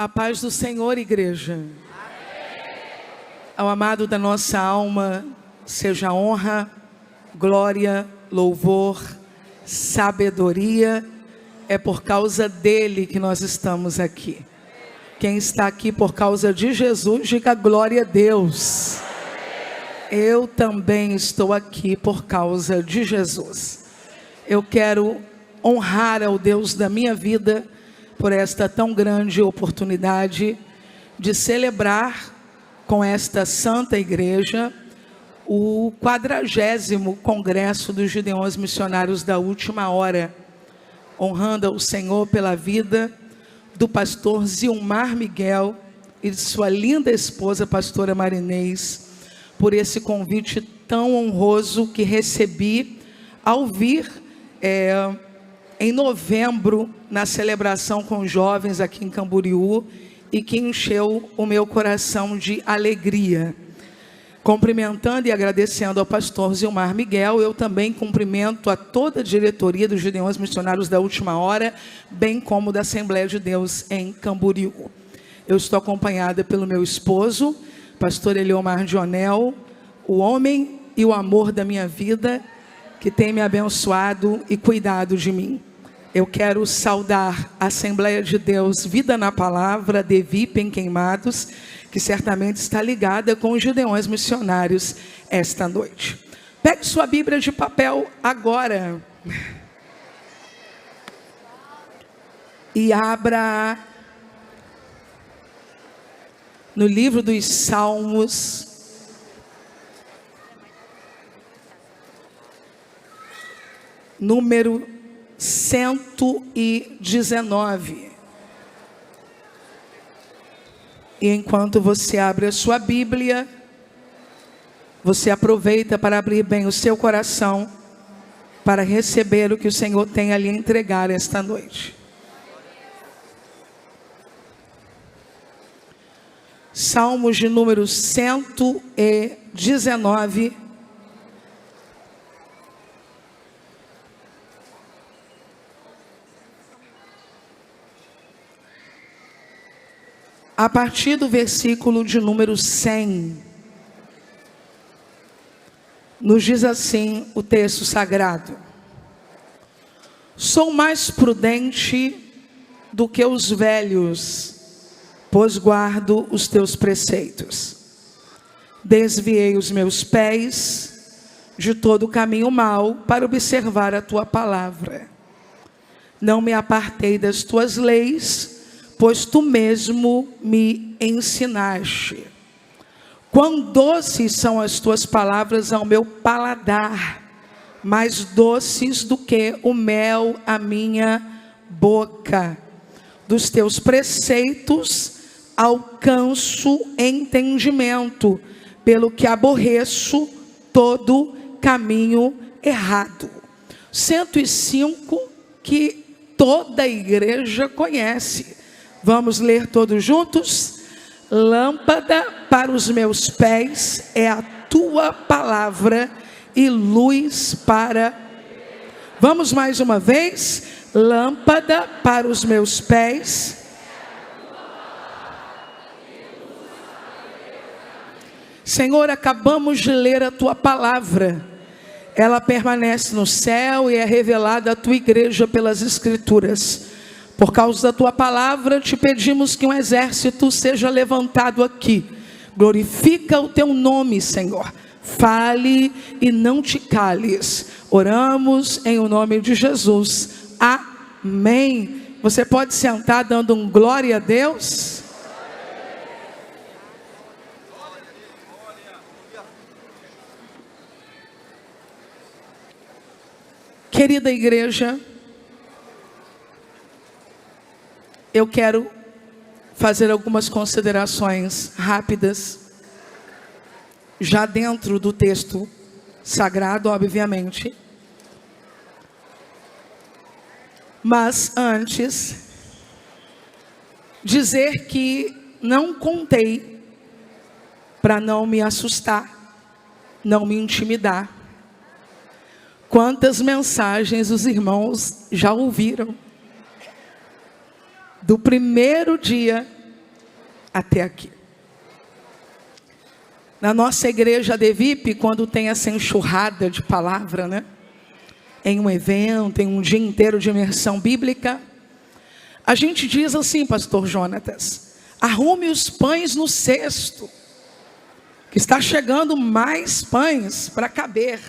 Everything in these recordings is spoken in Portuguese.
A paz do Senhor, igreja. Amém. Ao amado da nossa alma, seja honra, glória, louvor, sabedoria. É por causa dele que nós estamos aqui. Quem está aqui por causa de Jesus, diga glória a Deus. Eu também estou aqui por causa de Jesus. Eu quero honrar ao Deus da minha vida por esta tão grande oportunidade de celebrar com esta santa igreja o 40º Congresso dos Gideões Missionários da Última Hora, honrando ao Senhor pela vida do pastor Zilmar Miguel e de sua linda esposa, pastora Marinês, por esse convite tão honroso que recebi ao vir em novembro, na celebração com jovens aqui em Camboriú, e que encheu o meu coração de alegria. Cumprimentando e agradecendo ao pastor Zilmar Miguel, eu também cumprimento a toda a diretoria dos Gideões Missionários da Última Hora, bem como da Assembleia de Deus em Camboriú. Eu estou acompanhada pelo meu esposo, pastor Eliomar Dionel, o homem e o amor da minha vida, que tem me abençoado e cuidado de mim. Eu quero saudar a Assembleia de Deus Vida na Palavra, de VIP em Queimados, que certamente está ligada com os Gideões Missionários esta noite. Pegue sua Bíblia de papel agora e abra no livro dos Salmos, número 119. E enquanto você abre a sua Bíblia, você aproveita para abrir bem o seu coração, para receber o que o Senhor tem a lhe entregar esta noite. Salmos de número 119. A partir do versículo de número 100, nos diz assim o texto sagrado: sou mais prudente do que os velhos, pois guardo os teus preceitos. Desviei os meus pés de todo o caminho mau para observar a tua palavra. Não me apartei das tuas leis, pois tu mesmo me ensinaste. Quão doces são as tuas palavras ao meu paladar, mais doces do que o mel à minha boca. Dos teus preceitos alcanço entendimento, pelo que aborreço todo caminho errado. 105 que toda a igreja conhece. Vamos ler todos juntos? Lâmpada para os meus pés é a tua palavra e luz para... Vamos mais uma vez? Lâmpada para os meus pés. Senhor, acabamos de ler a tua palavra. Ela permanece no céu e é revelada à tua igreja pelas Escrituras. Por causa da tua palavra, te pedimos que um exército seja levantado aqui. Glorifica o teu nome, Senhor. Fale e não te cales. Oramos em o nome de Jesus. Amém. Você pode sentar dando um glória a Deus? Querida igreja, eu quero fazer algumas considerações rápidas, já dentro do texto sagrado, obviamente. Mas antes, dizer que não contei para não me assustar, não me intimidar. Quantas mensagens os irmãos já ouviram do primeiro dia até aqui. Na nossa igreja Devip, quando tem essa enxurrada de palavra, né? Em um evento, em um dia inteiro de imersão bíblica, a gente diz assim, pastor Jonatas: arrume os pães no cesto, que está chegando mais pães para caber.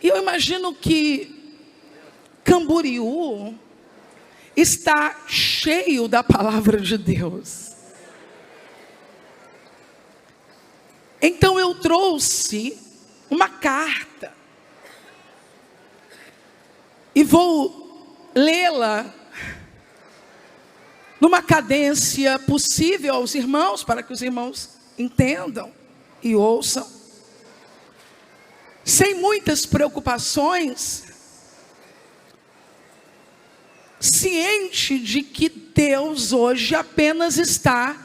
E eu imagino que Camboriú está cheio da palavra de Deus. Então eu trouxe uma carta e vou lê-la numa cadência possível aos irmãos, para que os irmãos entendam e ouçam, sem muitas preocupações, ciente de que Deus hoje apenas está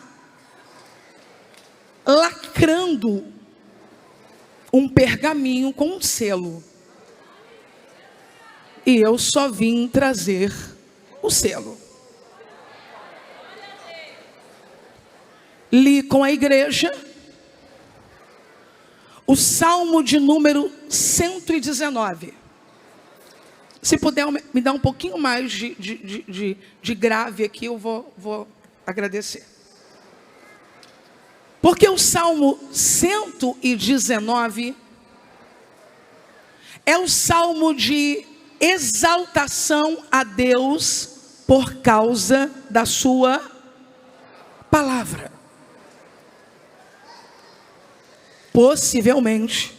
lacrando um pergaminho com um selo. E eu só vim trazer o selo. Li com a igreja o Salmo de número 119. Se puder me dar um pouquinho mais de grave aqui, eu vou agradecer. Porque o Salmo 119 é o salmo de exaltação a Deus por causa da sua palavra. Possivelmente,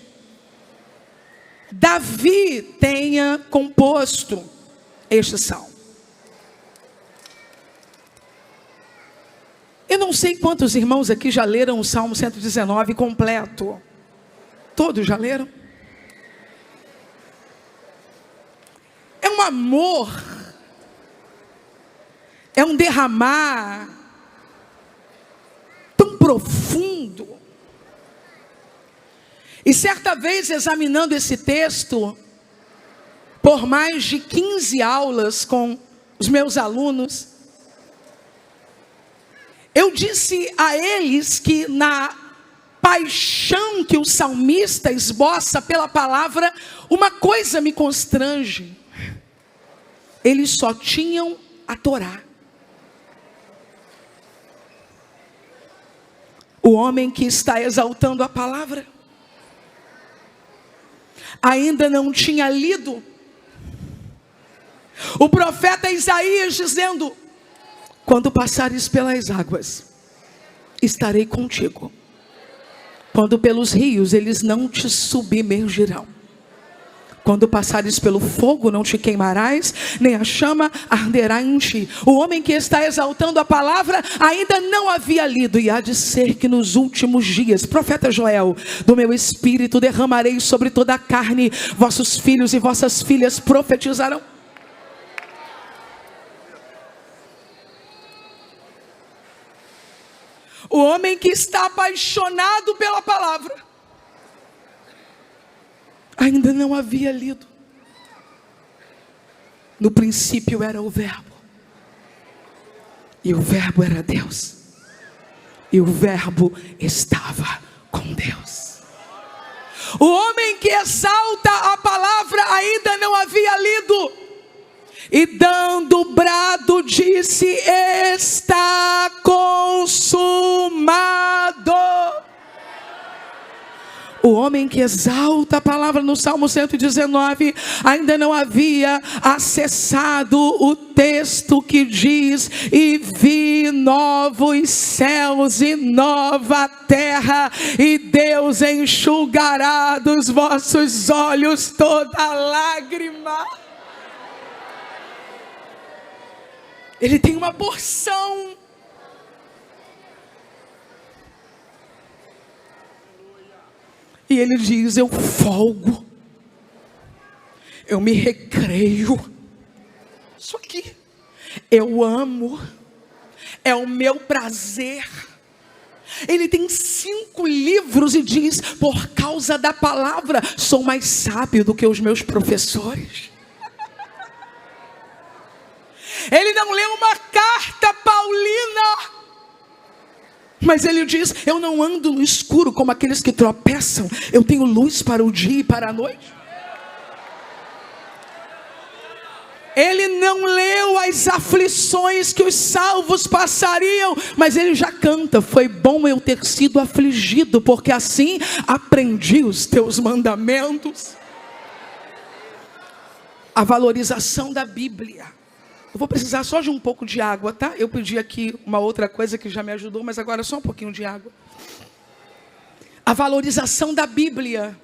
Davi tenha composto este salmo. Eu não sei quantos irmãos aqui já leram o Salmo 119 completo. Todos já leram? É um amor, é um derramar tão profundo. E certa vez, examinando esse texto, por mais de 15 aulas com os meus alunos, eu disse a eles que na paixão que o salmista esboça pela palavra, uma coisa me constrange: eles só tinham a Torá. O homem que está exaltando a palavra ainda não tinha lido o profeta Isaías dizendo: quando passares pelas águas, estarei contigo. Quando pelos rios, eles não te submergirão. Quando passares pelo fogo, não te queimarás, nem a chama arderá em ti. O homem que está exaltando a palavra ainda não havia lido. E há de ser que nos últimos dias, profeta Joel, do meu espírito derramarei sobre toda a carne. Vossos filhos e vossas filhas profetizarão. O homem que está apaixonado pela palavra ainda não havia lido. No princípio era o Verbo, e o Verbo era Deus, e o Verbo estava com Deus. O homem que exalta a palavra ainda não havia lido, e dando brado disse: está consumado. O homem que exalta a palavra no Salmo 119 ainda não havia acessado o texto que diz: e vi novos céus e nova terra, e Deus enxugará dos vossos olhos toda lágrima. Ele tem uma porção e ele diz: eu folgo, eu me recreio, isso aqui, eu amo, é o meu prazer. Ele tem 5 livros e diz: por causa da palavra, sou mais sábio do que os meus professores. Ele não leu uma carta paulina, mas ele diz: eu não ando no escuro como aqueles que tropeçam, eu tenho luz para o dia e para a noite. Ele não leu as aflições que os salvos passariam, mas ele já canta: foi bom eu ter sido afligido, porque assim aprendi os teus mandamentos. A valorização da Bíblia. Eu vou precisar só de um pouco de água, tá? Eu pedi aqui uma outra coisa que já me ajudou, mas agora só um pouquinho de água. A valorização da Bíblia.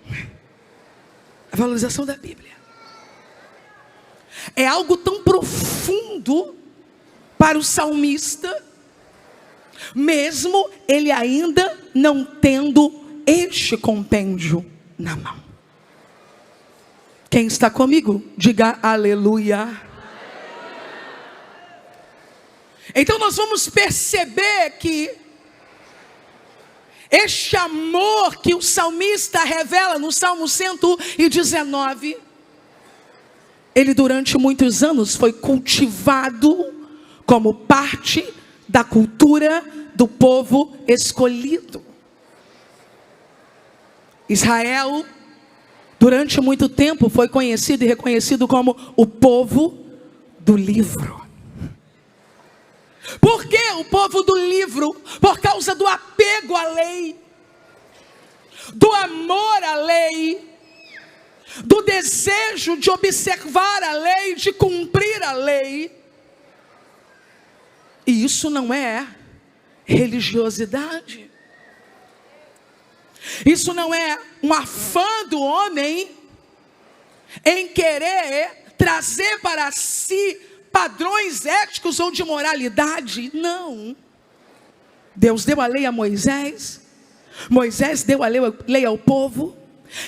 A valorização da Bíblia é algo tão profundo para o salmista, mesmo ele ainda não tendo este compêndio na mão. Quem está comigo, diga aleluia. Então nós vamos perceber que este amor que o salmista revela no Salmo 119, ele durante muitos anos foi cultivado como parte da cultura do povo escolhido. Israel, durante muito tempo, foi conhecido e reconhecido como o povo do livro. Por que o povo do livro? Por causa do apego à lei, do amor à lei, do desejo de observar a lei, de cumprir a lei. E isso não é religiosidade. Isso não é um afã do homem em querer trazer para si padrões éticos ou de moralidade. Não. Deus deu a lei a Moisés, Moisés deu a lei ao povo.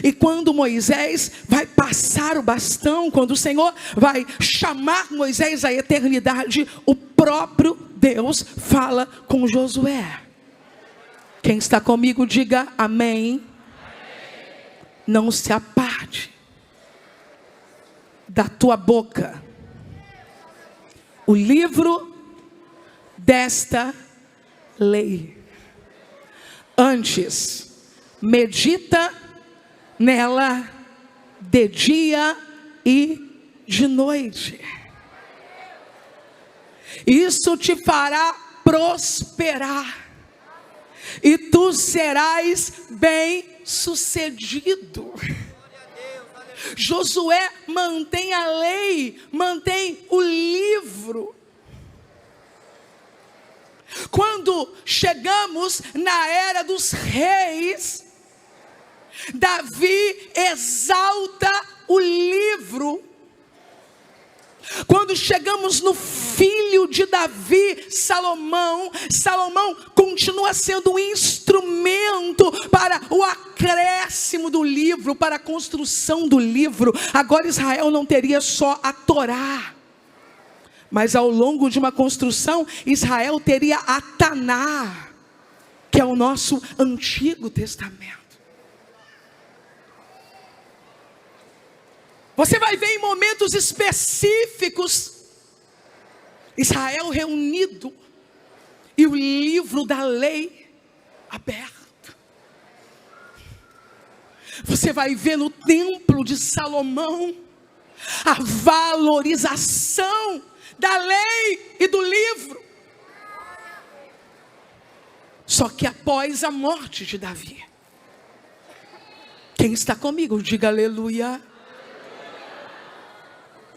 E quando Moisés vai passar o bastão, quando o Senhor vai chamar Moisés à eternidade, o próprio Deus fala com Josué. Quem está comigo, diga amém. Não se aparte da tua boca o livro desta lei. Antes, medita nela de dia e de noite. Isso te fará prosperar, e tu serás bem-sucedido. Josué mantém a lei, mantém o livro. Quando chegamos na era dos reis, Davi exalta o livro. Quando chegamos no filho de Davi, Salomão, Salomão continua sendo um instrumento para o acréscimo do livro, para a construção do livro. Agora Israel não teria só a Torá, mas ao longo de uma construção, Israel teria a Taná, que é o nosso Antigo Testamento. Você vai ver em momentos específicos Israel reunido e o livro da lei aberto. Você vai ver no templo de Salomão a valorização da lei e do livro. Só que após a morte de Davi. Quem está comigo, diga aleluia.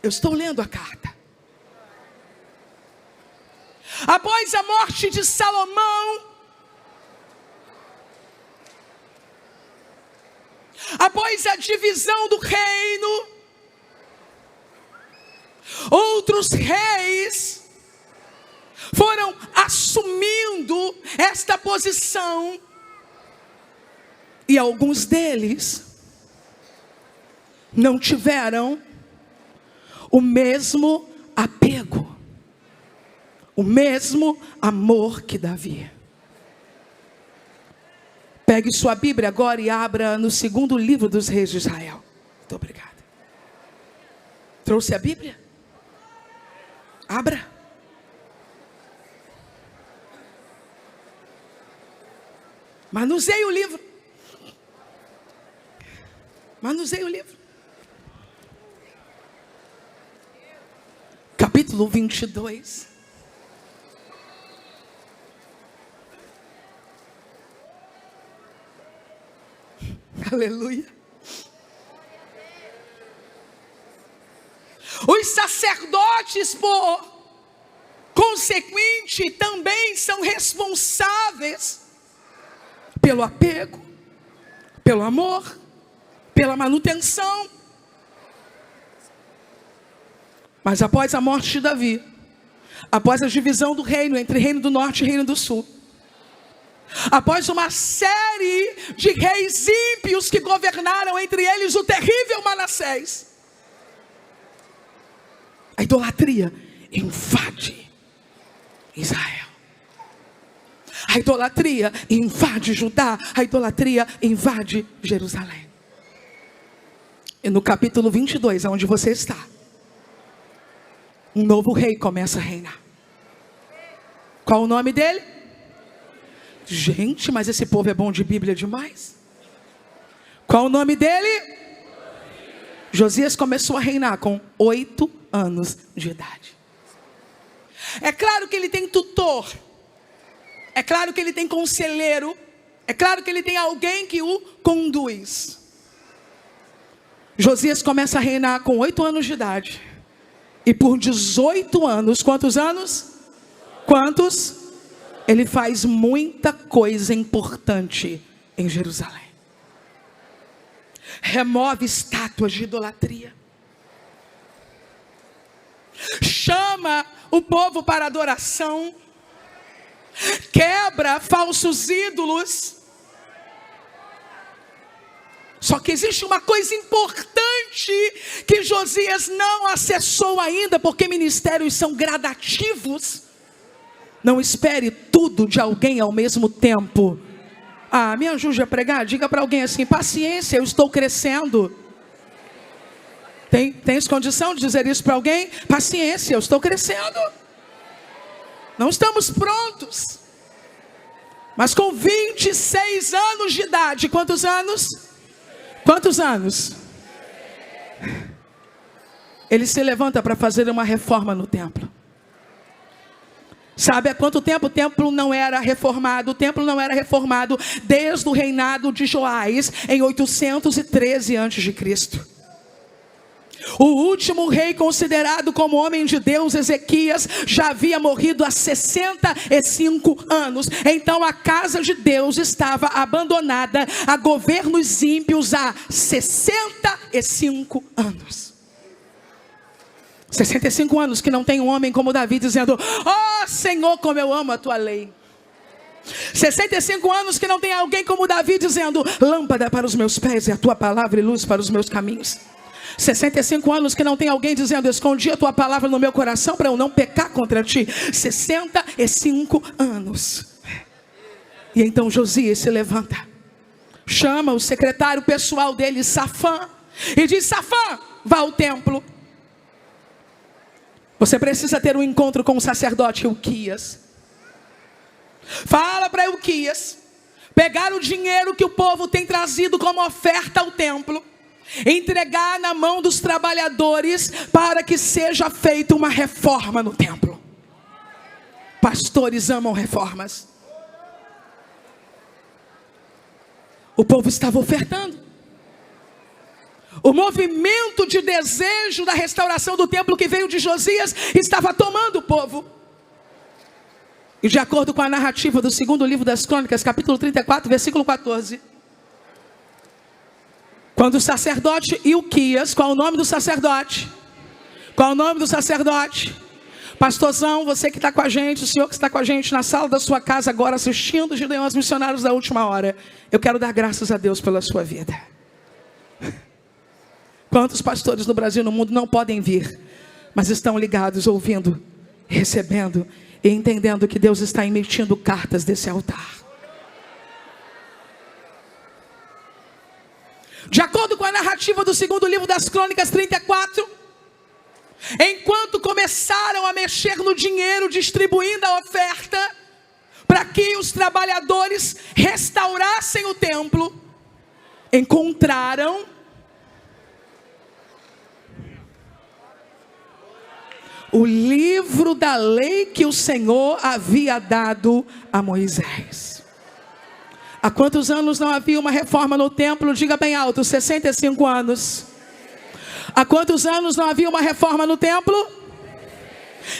Eu estou lendo a carta. Após a morte de Salomão, após a divisão do reino, outros reis foram assumindo esta posição, e alguns deles não tiveram o mesmo apego, o mesmo amor que Davi. Pegue sua Bíblia agora e abra no segundo livro dos reis de Israel. Muito obrigada. Trouxe a Bíblia? Abra. Manuseie o livro. Manuseie o livro. Capítulo 22. Aleluia. Os sacerdotes, por consequente, também são responsáveis pelo apego, pelo amor, pela manutenção. Mas após a morte de Davi, após a divisão do reino entre reino do norte e reino do sul, após uma série de reis ímpios que governaram, entre eles o terrível Manassés, a idolatria invade Israel. A idolatria invade Judá. A idolatria invade Jerusalém. E no capítulo 22, onde você está, um novo rei começa a reinar. Qual o nome dele? Gente, mas esse povo é bom de Bíblia demais. Qual o nome dele? Josias começou a reinar com 8 anos de idade. É claro que ele tem tutor. É claro que ele tem conselheiro. É claro que ele tem alguém que o conduz. Josias começa a reinar com 8 anos de idade. E por 18 anos, quantos anos? Quantos? Ele faz muita coisa importante em Jerusalém. Remove estátuas de idolatria. Chama o povo para adoração. Quebra falsos ídolos. Só que existe uma coisa importante que Josias não acessou ainda, porque ministérios são gradativos. Não espere tudo de alguém ao mesmo tempo. Ah, me ajude a pregar. Diga para alguém assim: paciência, eu estou crescendo. Tens condição de dizer isso para alguém? Paciência, eu estou crescendo. Não estamos prontos. Mas com 26 anos de idade, quantos anos? Quantos anos? Ele se levanta para fazer uma reforma no templo. Sabe há quanto tempo o templo não era reformado? O templo não era reformado desde o reinado de Joás, em 813 a.C. O último rei considerado como homem de Deus, Ezequias, já havia morrido há 65 anos. Então a casa de Deus estava abandonada a governos ímpios há 65 anos. 65 anos que não tem um homem como Davi dizendo: ó Senhor, como eu amo a tua lei. 65 anos que não tem alguém como Davi dizendo: lâmpada para os meus pés e a tua palavra e luz para os meus caminhos. 65 anos que não tem alguém dizendo: escondi a tua palavra no meu coração para eu não pecar contra ti. 65 anos. E então Josias se levanta, chama o secretário pessoal dele, Safã, e diz: Safã, vá ao templo. Você precisa ter um encontro com o sacerdote Hilquias. Fala para Hilquias pegar o dinheiro que o povo tem trazido como oferta ao templo, entregar na mão dos trabalhadores para que seja feita uma reforma no templo. Pastores amam reformas. O povo estava ofertando. O movimento de desejo da restauração do templo que veio de Josias estava tomando o povo. E de acordo com a narrativa do segundo livro das Crônicas, capítulo 34, versículo 14. Quando o sacerdote Hilquias, qual é o nome do sacerdote? Qual é o nome do sacerdote? Pastorzão, você que está com a gente, o senhor que está com a gente na sala da sua casa agora assistindo os Gideões Missionários da Última Hora. Eu quero dar graças a Deus pela sua vida. Quantos pastores no Brasil e no mundo não podem vir, mas estão ligados, ouvindo, recebendo e entendendo que Deus está emitindo cartas desse altar. De acordo com a narrativa do segundo livro das Crônicas 34, enquanto começaram a mexer no dinheiro, distribuindo a oferta, para que os trabalhadores restaurassem o templo, encontraram o livro da lei que o Senhor havia dado a Moisés. Há quantos anos não havia uma reforma no templo? Diga bem alto, 65 anos. Há quantos anos não havia uma reforma no templo?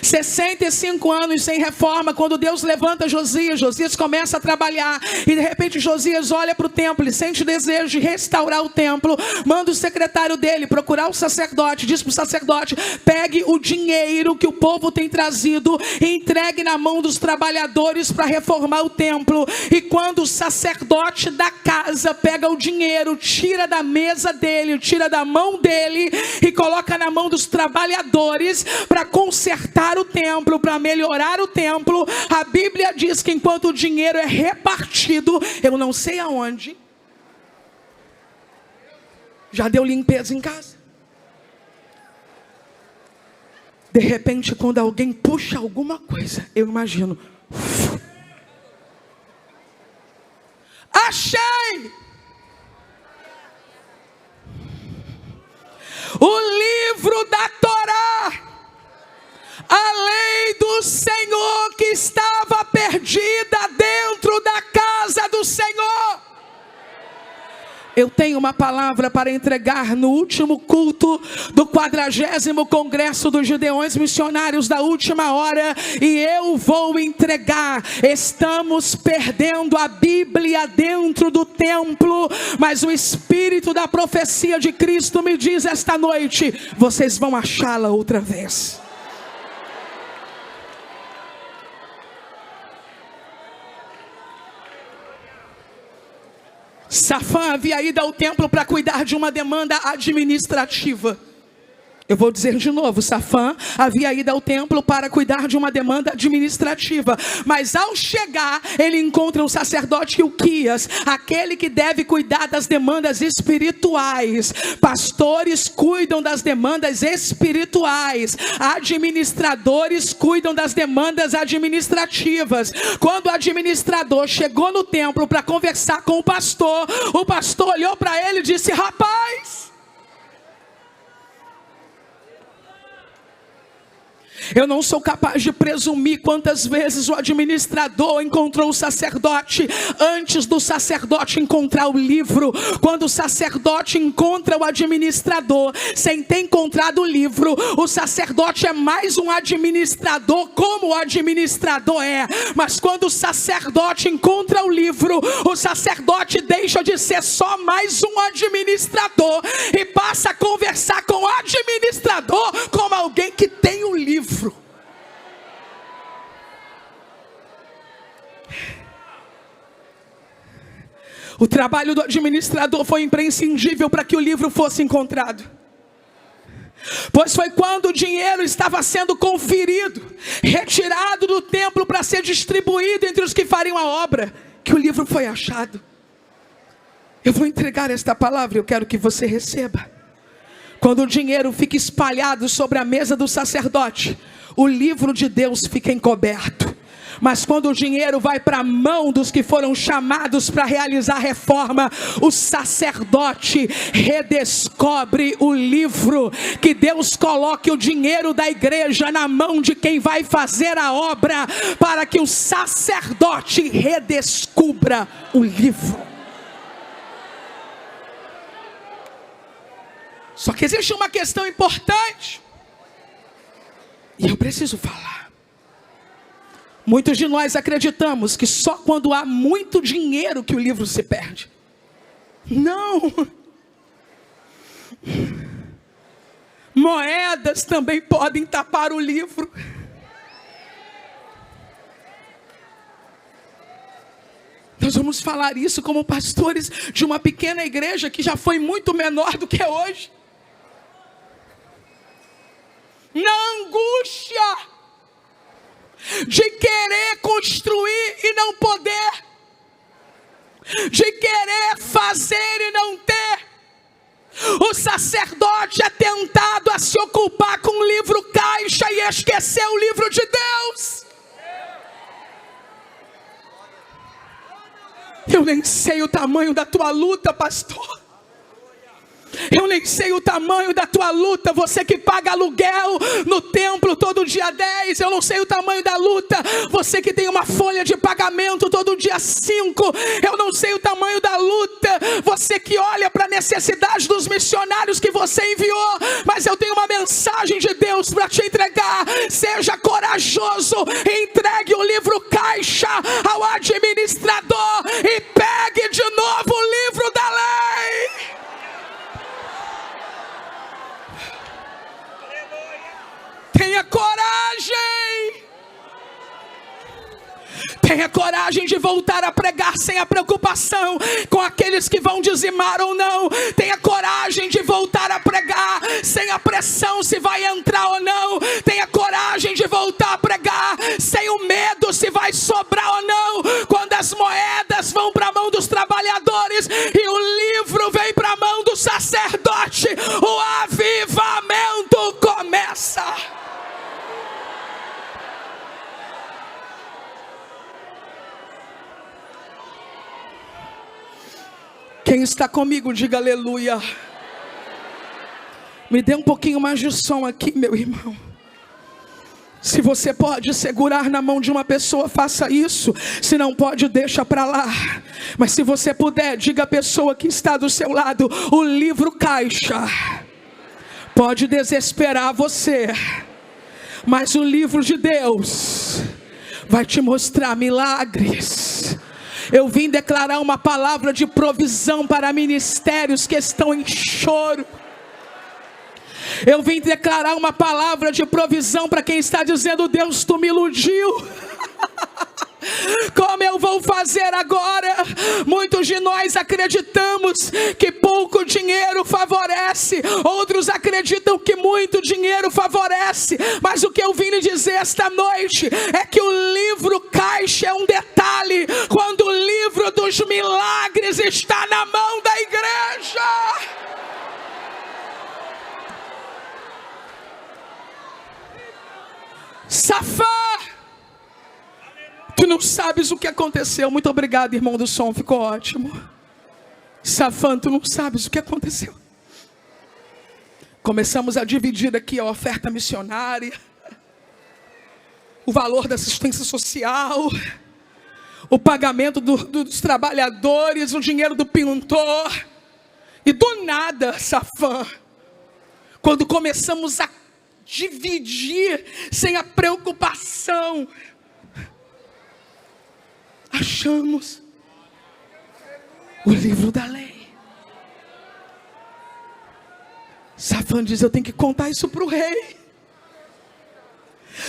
65 anos sem reforma. Quando Deus levanta Josias, Josias começa a trabalhar, e de repente Josias olha para o templo, ele sente o desejo de restaurar o templo, manda o secretário dele procurar o sacerdote, diz para o sacerdote: pegue o dinheiro que o povo tem trazido e entregue na mão dos trabalhadores para reformar o templo. E quando o sacerdote da casa pega o dinheiro, tira da mesa dele, tira da mão dele e coloca na mão dos trabalhadores para consertar o templo, para melhorar o templo, a Bíblia diz que enquanto o dinheiro é repartido, eu não sei aonde, já deu limpeza em casa. De repente, quando alguém puxa alguma coisa, eu imagino: achei o livro da Torá, a lei do Senhor que estava perdida dentro da casa do Senhor. Eu tenho uma palavra para entregar no último culto do 40º Congresso dos Gideões Missionários da Última Hora, e eu vou entregar. Estamos perdendo a Bíblia dentro do templo, mas o Espírito da profecia de Cristo me diz esta noite: vocês vão achá-la outra vez. Safã havia ido ao templo para cuidar de uma demanda administrativa. Eu vou dizer de novo: Safã havia ido ao templo para cuidar de uma demanda administrativa. Mas ao chegar, ele encontra o sacerdote Hilquias, aquele que deve cuidar das demandas espirituais. Pastores cuidam das demandas espirituais, administradores cuidam das demandas administrativas. Quando o administrador chegou no templo para conversar com o pastor olhou para ele e disse: rapaz, eu não sou capaz de presumir quantas vezes o administrador encontrou o sacerdote antes do sacerdote encontrar o livro. Quando o sacerdote encontra o administrador sem ter encontrado o livro, o sacerdote é mais um administrador, como o administrador é. Mas quando o sacerdote encontra o livro, o sacerdote deixa de ser só mais um administrador e passa a conversar com o administrador como alguém que tem o livro. O trabalho do administrador foi imprescindível para que o livro fosse encontrado. Pois foi quando o dinheiro estava sendo conferido, retirado do templo para ser distribuído entre os que fariam a obra, que o livro foi achado. Eu vou entregar esta palavra e eu quero que você receba. Quando o dinheiro fica espalhado sobre a mesa do sacerdote, o livro de Deus fica encoberto. Mas quando o dinheiro vai para a mão dos que foram chamados para realizar a reforma, o sacerdote redescobre o livro. Que Deus coloque o dinheiro da igreja na mão de quem vai fazer a obra, para que o sacerdote redescubra o livro. Só que existe uma questão importante, e eu preciso falar. Muitos de nós acreditamos que só quando há muito dinheiro que o livro se perde. Não. Moedas também podem tapar o livro. Nós vamos falar isso como pastores de uma pequena igreja que já foi muito menor do que é hoje. Na angústia de querer construir e não poder, de querer fazer e não ter, o sacerdote é tentado a se ocupar com o livro caixa e esquecer o livro de Deus. Eu nem sei o tamanho da tua luta, pastor. Eu nem sei o tamanho da tua luta. Você que paga aluguel no templo todo dia 10. Eu não sei o tamanho da luta. Você que tem uma folha de pagamento todo dia 5. Eu não sei o tamanho da luta. Você que olha para a necessidade dos missionários que você enviou. Mas eu tenho uma mensagem de Deus para te entregar. Seja corajoso. Entregue o livro caixa ao administrador. E pegue de novo o livro da lei. Tenha coragem. Tenha coragem de voltar a pregar sem a preocupação com aqueles que vão dizimar ou não. Tenha coragem de voltar a pregar sem a pressão se vai entrar ou não. Tenha coragem de voltar a pregar sem o medo se vai sobrar ou não. Quando as moedas vão para a mão dos trabalhadores e o livro vem para a mão do sacerdote, o avivamento começa. Quem está comigo, diga aleluia. Me dê um pouquinho mais de som aqui, meu irmão. Se você pode segurar na mão de uma pessoa, faça isso. Se não pode, deixa para lá. Mas se você puder, diga à pessoa que está do seu lado: o livro caixa pode desesperar você, mas o livro de Deus vai te mostrar milagres. Eu vim declarar uma palavra de provisão para ministérios que estão em choro. Eu vim declarar uma palavra de provisão para quem está dizendo: Deus, tu me iludiu. Como eu vou fazer agora? Muitos de nós acreditamos que pouco dinheiro favorece, outros acreditam que muito dinheiro favorece. Mas o que eu vim lhe dizer esta noite é que o livro caixa é um detalhe, quando o livro dos milagres está na mão da igreja. Safã, tu não sabes o que aconteceu. Muito obrigado, irmão do som, ficou ótimo. Safã, tu não sabes o que aconteceu. Começamos a dividir aqui a oferta missionária, o valor da assistência social, o pagamento dos trabalhadores, o dinheiro do pintor. E do nada, Safã, quando começamos a dividir sem a preocupação, achamos o livro da lei. Safã diz: eu tenho que contar isso para o rei.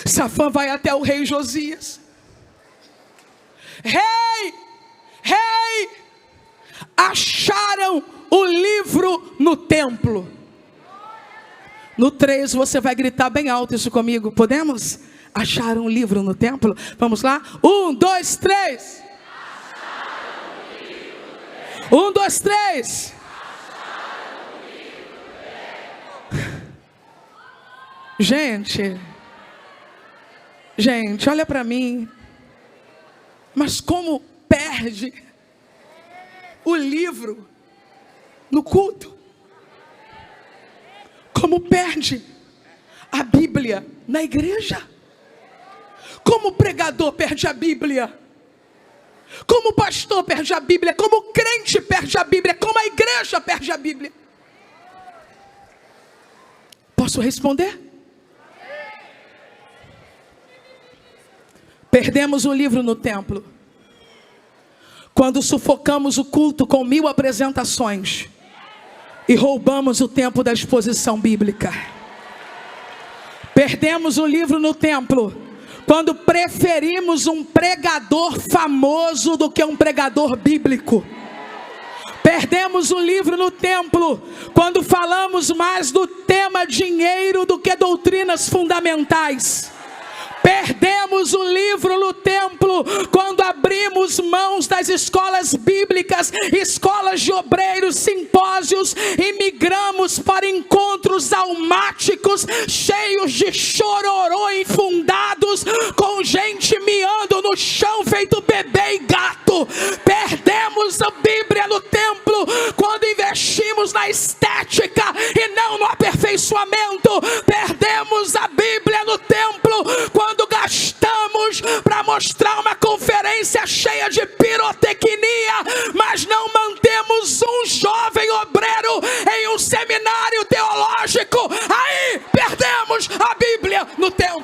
Safã vai até o rei Josias. Rei, acharam o livro no templo. No 3 você vai gritar bem alto isso comigo, podemos? Acharam o livro no templo? Vamos lá? 1, 2, 3. 1, 2, 3. Gente, olha para mim. Mas como perde o livro no culto? Como perde a Bíblia na igreja? Como o pregador perde a Bíblia? Como o pastor perde a Bíblia? Como o crente perde a Bíblia? Como a igreja perde a Bíblia? Posso responder? Perdemos o livro no templo quando sufocamos o culto com 1000 apresentações e roubamos o tempo da exposição bíblica. Perdemos o livro no templo quando preferimos um pregador famoso do que um pregador bíblico. Perdemos o livro no templo quando falamos mais do tema dinheiro do que doutrinas fundamentais. Perdemos o livro no templo quando abrimos abrimos mãos das escolas bíblicas, escolas de obreiros, simpósios, e migramos para encontros almáticos, cheios de chororô infundados, com gente miando no chão feito bebê e gato. Perdemos a Bíblia no templo quando investimos na estética e não no aperfeiçoamento. Perdemos a Bíblia no templo quando gastamos para mostrar uma conferência cheia de pirotecnia, mas não mantemos um jovem obreiro em um seminário teológico. Aí perdemos a Bíblia no templo.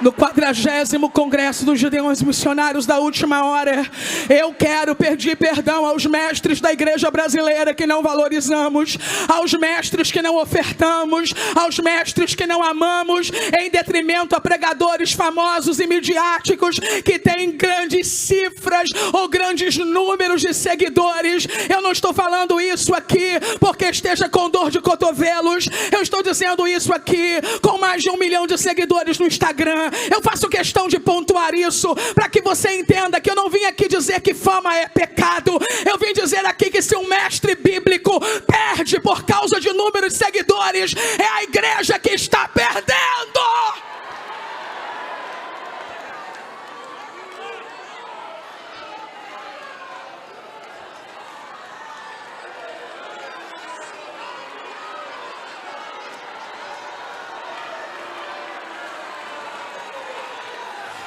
No 40º Congresso dos Gideões Missionários da Última Hora, eu quero pedir perdão aos mestres da igreja brasileira que não valorizamos, aos mestres que não ofertamos, aos mestres que não amamos, em detrimento a pregadores famosos e midiáticos que têm grandes cifras ou grandes números de seguidores. Eu não estou falando isso aqui porque esteja com dor de cotovelos. Eu estou dizendo isso aqui com mais de 1 milhão de seguidores no Instagram. Eu faço questão de pontuar isso para que você entenda que eu não vim aqui dizer que fama é pecado. Eu vim dizer aqui que se um mestre bíblico perde por causa de número de seguidores, é a igreja que está perdendo.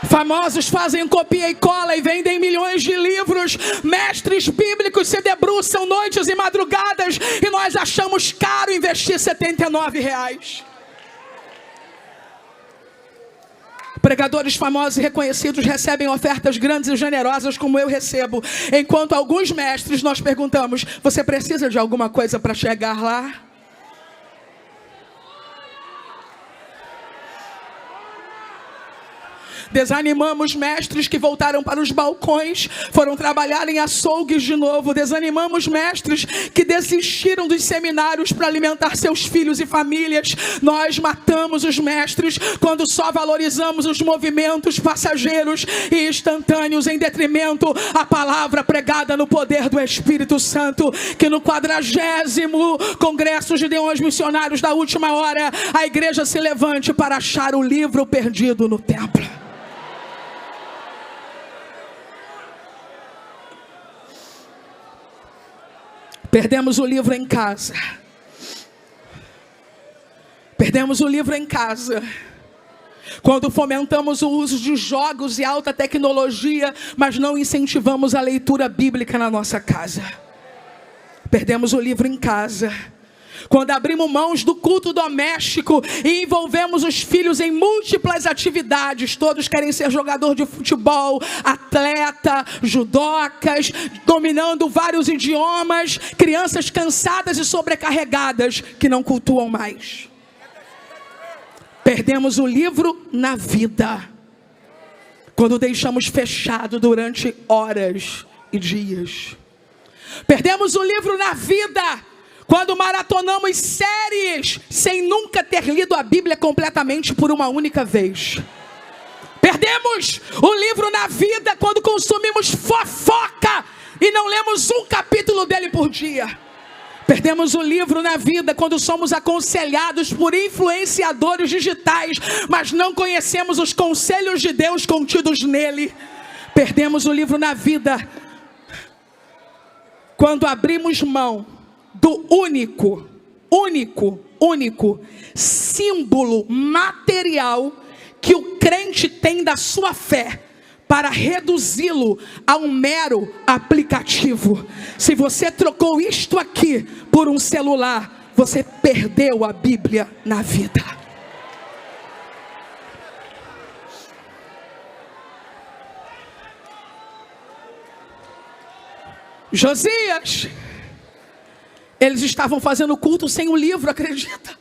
Famosos fazem copia e cola e vendem milhões de livros. Mestres bíblicos se debruçam noites e madrugadas e nós achamos caro investir R$79. Pregadores famosos e reconhecidos recebem ofertas grandes e generosas como eu recebo. Enquanto alguns mestres nós perguntamos: você precisa de alguma coisa para chegar lá? Desanimamos mestres que voltaram para os balcões, foram trabalhar em açougues de novo. Desanimamos mestres que desistiram dos seminários para alimentar seus filhos e famílias. Nós matamos os mestres quando só valorizamos os movimentos passageiros e instantâneos em detrimento à palavra pregada no poder do Espírito Santo. Que no 40º Congresso de Gideões Missionários da Última Hora, a igreja se levante para achar o livro perdido no templo. Perdemos o livro em casa. Perdemos o livro em casa quando fomentamos o uso de jogos e alta tecnologia, mas não incentivamos a leitura bíblica na nossa casa. Perdemos o livro em casa quando abrimos mãos do culto doméstico e envolvemos os filhos em múltiplas atividades. Todos querem ser jogador de futebol, atleta, judocas, dominando vários idiomas. Crianças cansadas e sobrecarregadas que não cultuam mais. Perdemos o livro na vida quando deixamos fechado durante horas e dias. Perdemos o livro na vida quando maratonamos séries sem nunca ter lido a Bíblia completamente por uma única vez. Perdemos o livro na vida quando consumimos fofoca e não lemos um capítulo dele por dia. Perdemos o livro na vida quando somos aconselhados por influenciadores digitais, mas não conhecemos os conselhos de Deus contidos nele. Perdemos o livro na vida quando abrimos mão do único símbolo material que o crente tem da sua fé, para reduzi-lo a um mero aplicativo. Se você trocou isto aqui por um celular, você perdeu a Bíblia na vida. Josias, eles estavam fazendo culto sem o livro, acredita?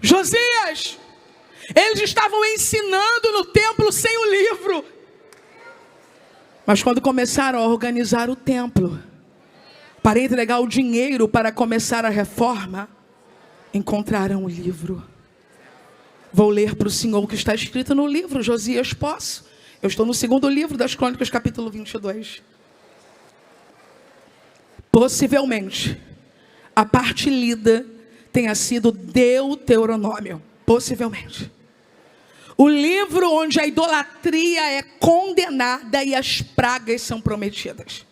Josias, eles estavam ensinando no templo sem o livro. Mas quando começaram a organizar o templo, para entregar o dinheiro para começar a reforma, encontraram o livro. Vou ler para o senhor o que está escrito no livro, Josias, posso? Eu estou no segundo livro das Crônicas, capítulo 22. Possivelmente, a parte lida tenha sido Deuteronômio. Possivelmente. O livro onde a idolatria é condenada e as pragas são prometidas.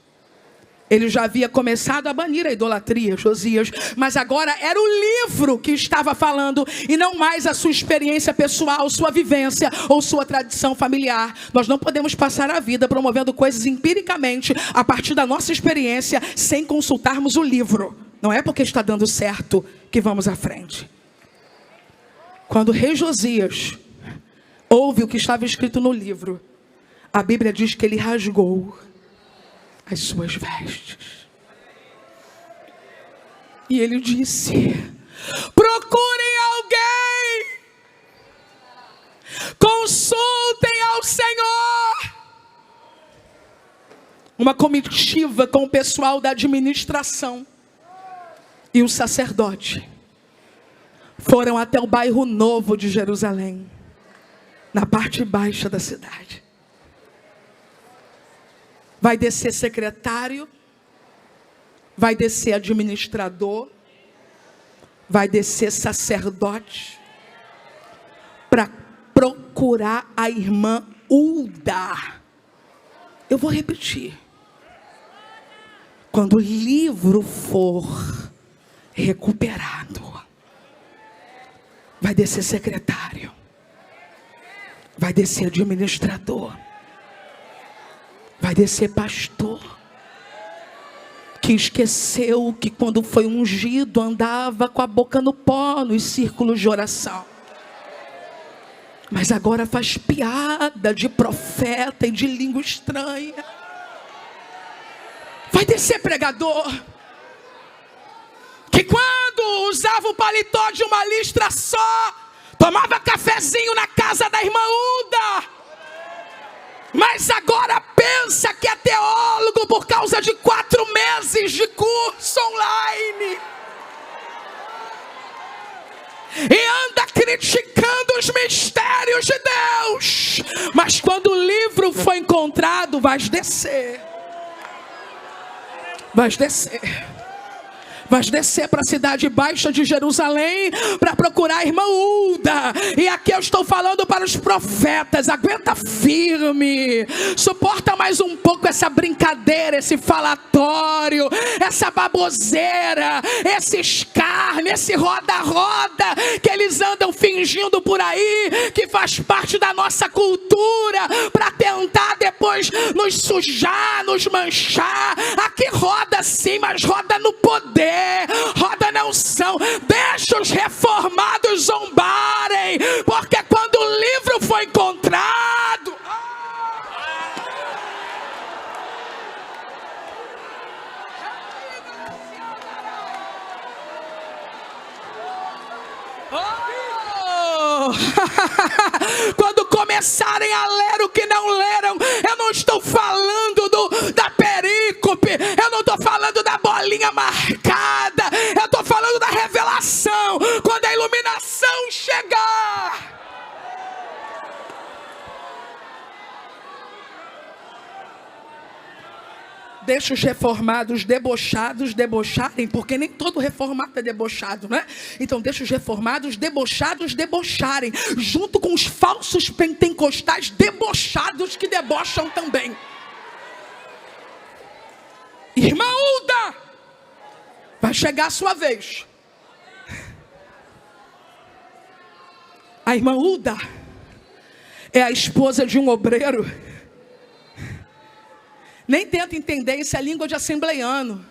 Ele já havia começado a banir a idolatria, Josias, mas agora era o livro que estava falando e não mais a sua experiência pessoal, sua vivência ou sua tradição familiar. Nós não podemos passar a vida promovendo coisas empiricamente a partir da nossa experiência sem consultarmos o livro. Não é porque está dando certo que vamos à frente. Quando o rei Josias ouve o que estava escrito no livro, a Bíblia diz que ele rasgou as suas vestes. E ele disse: procurem alguém, consultem ao Senhor. Uma comitiva com o pessoal da administração e o sacerdote foram até o bairro Novo de Jerusalém, na parte baixa da cidade. Vai descer secretário, vai descer administrador, vai descer sacerdote, para procurar a irmã Hulda. Eu vou repetir. Quando o livro for recuperado, vai descer secretário, vai descer administrador, vai descer pastor, que esqueceu que quando foi ungido andava com a boca no pó nos círculos de oração, mas agora faz piada de profeta e de língua estranha. Vai descer pregador, que quando usava o paletó de uma listra só, tomava cafezinho na casa da irmã Hulda, mas agora pensa que é teólogo por causa de 4 meses de curso online. E anda criticando os mistérios de Deus. Mas quando o livro foi encontrado, vais descer. Vais descer. Vais descer para a cidade baixa de Jerusalém para procurar a irmã Hulda. E aqui eu estou falando para os profetas: aguenta firme, suporta mais um pouco essa brincadeira, esse falatório, essa baboseira, esse escárnio, esse roda-roda que eles andam fingindo por aí, que faz parte da nossa cultura, para tentar depois nos sujar, nos manchar. Aqui roda sim, mas roda no poder, roda na unção. Deixa os reformados zombarem, porque quando o livro foi encontrado, quando começarem a ler o que não leram, eu não estou falando da perícope, eu não estou falando da bolinha marcada, eu estou falando da revelação. Quando a iluminação chegar, deixa os reformados debochados debocharem, porque nem todo reformado é debochado, né? Então deixa os reformados debochados debocharem, junto com os falsos pentecostais debochados que debocham também. Irmã Hulda, vai chegar a sua vez. A irmã Hulda é a esposa de um obreiro. Nem tenta entender, isso é língua de assembleiano.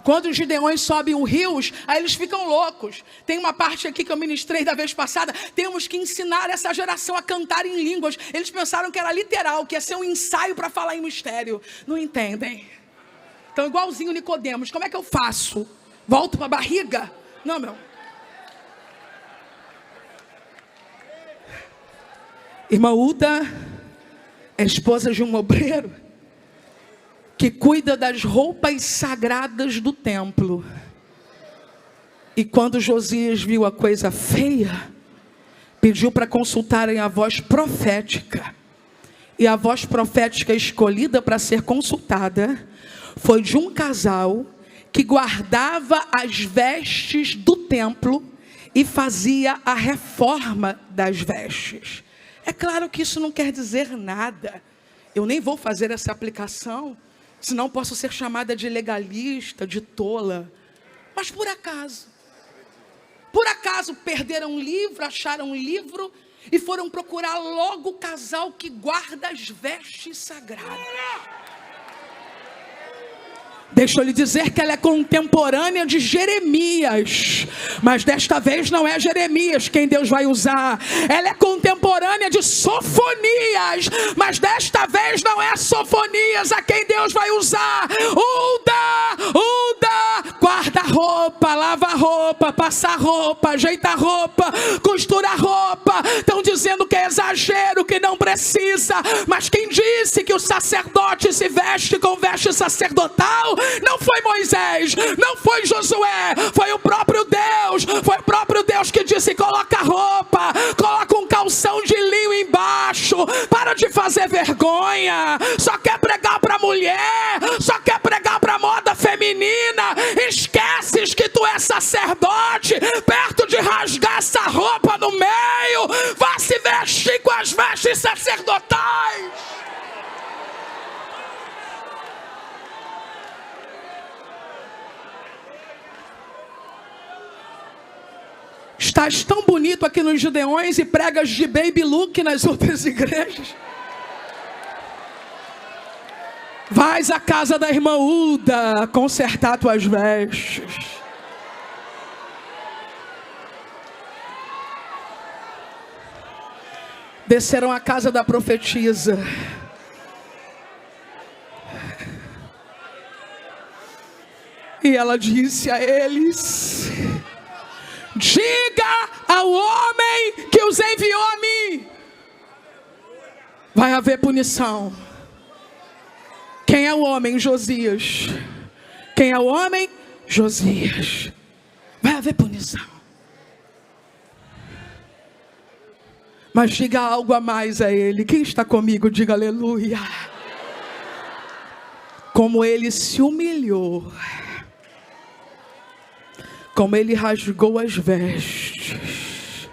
Quando os gideões sobem os rios, aí eles ficam loucos. Tem uma parte aqui que eu ministrei da vez passada: temos que ensinar essa geração a cantar em línguas. Eles pensaram que era literal, que ia ser um ensaio para falar em mistério. Não entendem. Então, igualzinho Nicodemos, como é que eu faço? Volto para a barriga? Não, meu. Irmã Hulda é esposa de um obreiro. que cuida das roupas sagradas do templo. E quando Josias viu a coisa feia, pediu para consultarem a voz profética. E a voz profética escolhida para ser consultada foi de um casal que guardava as vestes do templo e fazia a reforma das vestes. É claro que isso não quer dizer nada. Eu nem vou fazer essa aplicação, senão posso ser chamada de legalista, de tola. Mas por acaso perderam um livro, acharam um livro e foram procurar logo o casal que guarda as vestes sagradas. Deixa eu lhe dizer que ela é contemporânea de Jeremias, mas desta vez não é Jeremias quem Deus vai usar. Ela é contemporânea de Sofonias, mas desta vez não é Sofonias a quem Deus vai usar. Uda, guarda roupa, lava roupa, passa roupa, ajeita roupa, costura roupa. Estão dizendo que é exagero, que não precisa, mas quem disse que o sacerdote se veste com veste sacerdotal não foi Moisés, não foi Josué, foi o próprio Deus. Foi o próprio Deus que disse: coloca roupa, coloca um calção de linho embaixo, para de fazer vergonha. Só quer pregar para mulher, só quer pregar para moda feminina. Esqueces que tu é sacerdote, perto de rasgar essa roupa no meio, vá se vestir com as vestes sacerdotais. Estás tão bonito aqui nos Gideões e pregas de baby look nas outras igrejas. Vais à casa da irmã Uda consertar tuas vestes. Desceram à casa da profetisa. E ela disse a eles: diga ao homem que os enviou a mim. Vai haver punição. Quem é o homem? Josias. Quem é o homem? Josias. Vai haver punição. Mas diga algo a mais a ele. Quem está comigo, diga aleluia. Como ele se humilhou, como ele rasgou as vestes,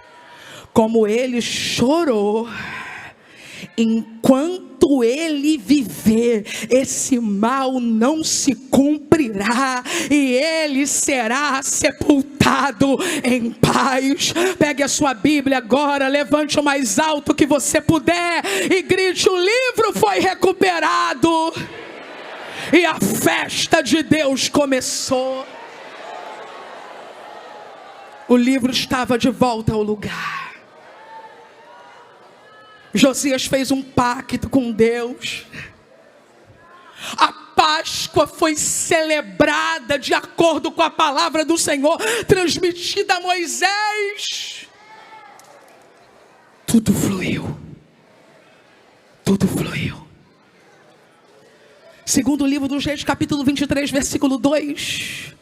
como ele chorou. Enquanto ele viver, esse mal não se cumprirá e ele será sepultado em paz. Pegue a sua Bíblia agora, levante o mais alto que você puder e grite: o livro foi recuperado. E a festa de Deus começou. O livro estava de volta ao lugar. Josias fez um pacto com Deus. A Páscoa foi celebrada de acordo com a palavra do Senhor, transmitida a Moisés. Tudo fluiu. Tudo fluiu. Segundo o livro dos Reis, capítulo 23, versículo 2.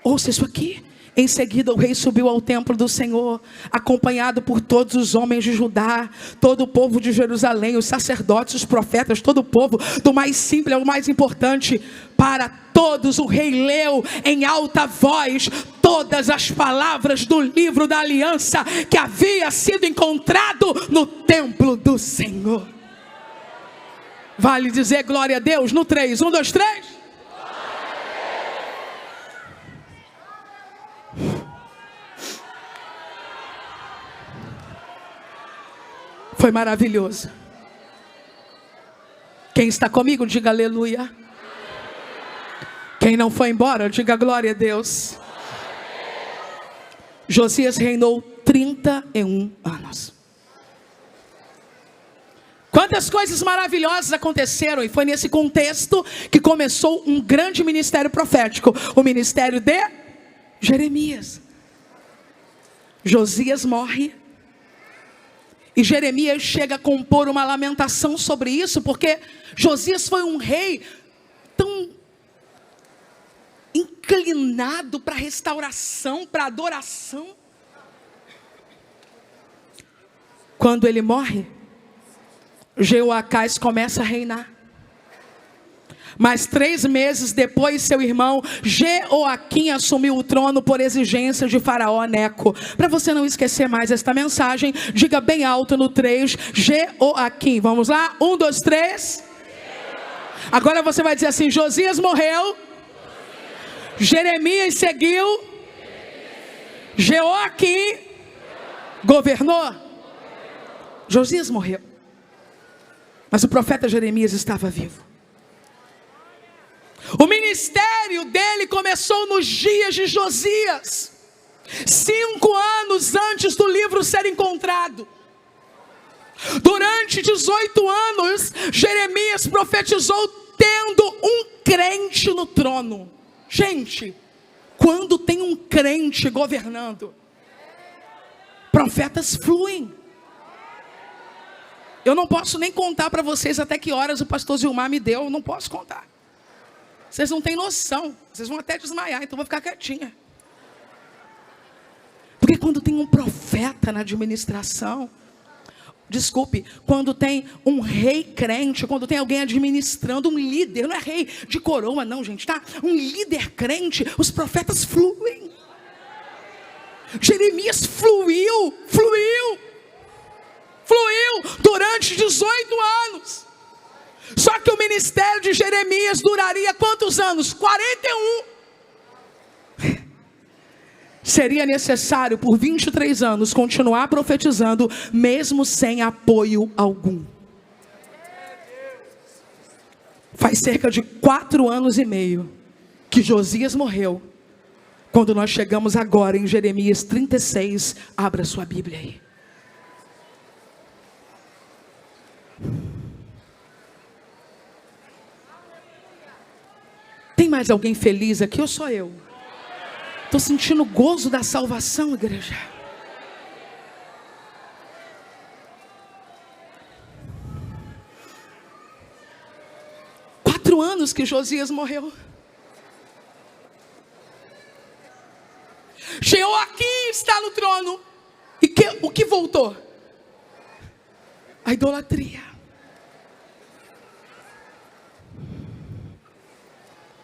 Ouça isso aqui. Em seguida o rei subiu ao templo do Senhor, acompanhado por todos os homens de Judá, todo o povo de Jerusalém, os sacerdotes, os profetas, todo o povo, do mais simples ao mais importante. Para todos o rei leu em alta voz todas as palavras do livro da aliança que havia sido encontrado no templo do Senhor. Vale dizer glória a Deus no 3, 1, 2, 3. Foi maravilhoso. Quem está comigo, diga aleluia. Quem não foi embora, diga glória a Deus. Josias reinou 31 anos. Quantas coisas maravilhosas aconteceram, e foi nesse contexto que começou um grande ministério profético, o ministério de Jeremias. Josias morre. E Jeremias chega a compor uma lamentação sobre isso, porque Josias foi um rei tão inclinado para restauração, para adoração. Quando ele morre, Jeoacás começa a reinar. Mas 3 meses depois, seu irmão Jeoaquim assumiu o trono por exigência de Faraó Neco. Para você não esquecer mais esta mensagem, diga bem alto no 3, Jeoaquim. Vamos lá? 1, 2, 3. Agora você vai dizer assim: Josias morreu, Jeremias seguiu, Jeoaquim governou. Josias morreu, mas o profeta Jeremias estava vivo. O ministério dele começou nos dias de Josias, 5 anos antes do livro ser encontrado. Durante 18 anos, Jeremias profetizou tendo um crente no trono. Gente, quando tem um crente governando, profetas fluem. Eu não posso nem contar para vocês até que horas o pastor Zilmar me deu, eu não posso contar. Vocês não têm noção, vocês vão até desmaiar, então eu vou ficar quietinha. Porque quando tem um profeta na administração, desculpe, quando tem um rei crente, quando tem alguém administrando, um líder, não é rei de coroa não, gente, tá? Um líder crente, os profetas fluem. Jeremias fluiu durante 18 anos. Só que o ministério de Jeremias duraria quantos anos? 41. Seria necessário por 23 anos continuar profetizando, mesmo sem apoio algum. Faz cerca de 4 anos e meio que Josias morreu. Quando nós chegamos agora em Jeremias 36, abra sua Bíblia aí. Tem mais alguém feliz aqui ou só eu? Estou sentindo o gozo da salvação, igreja. Quatro anos que Josias morreu. Jeoaquim está no trono. E o que voltou? A idolatria.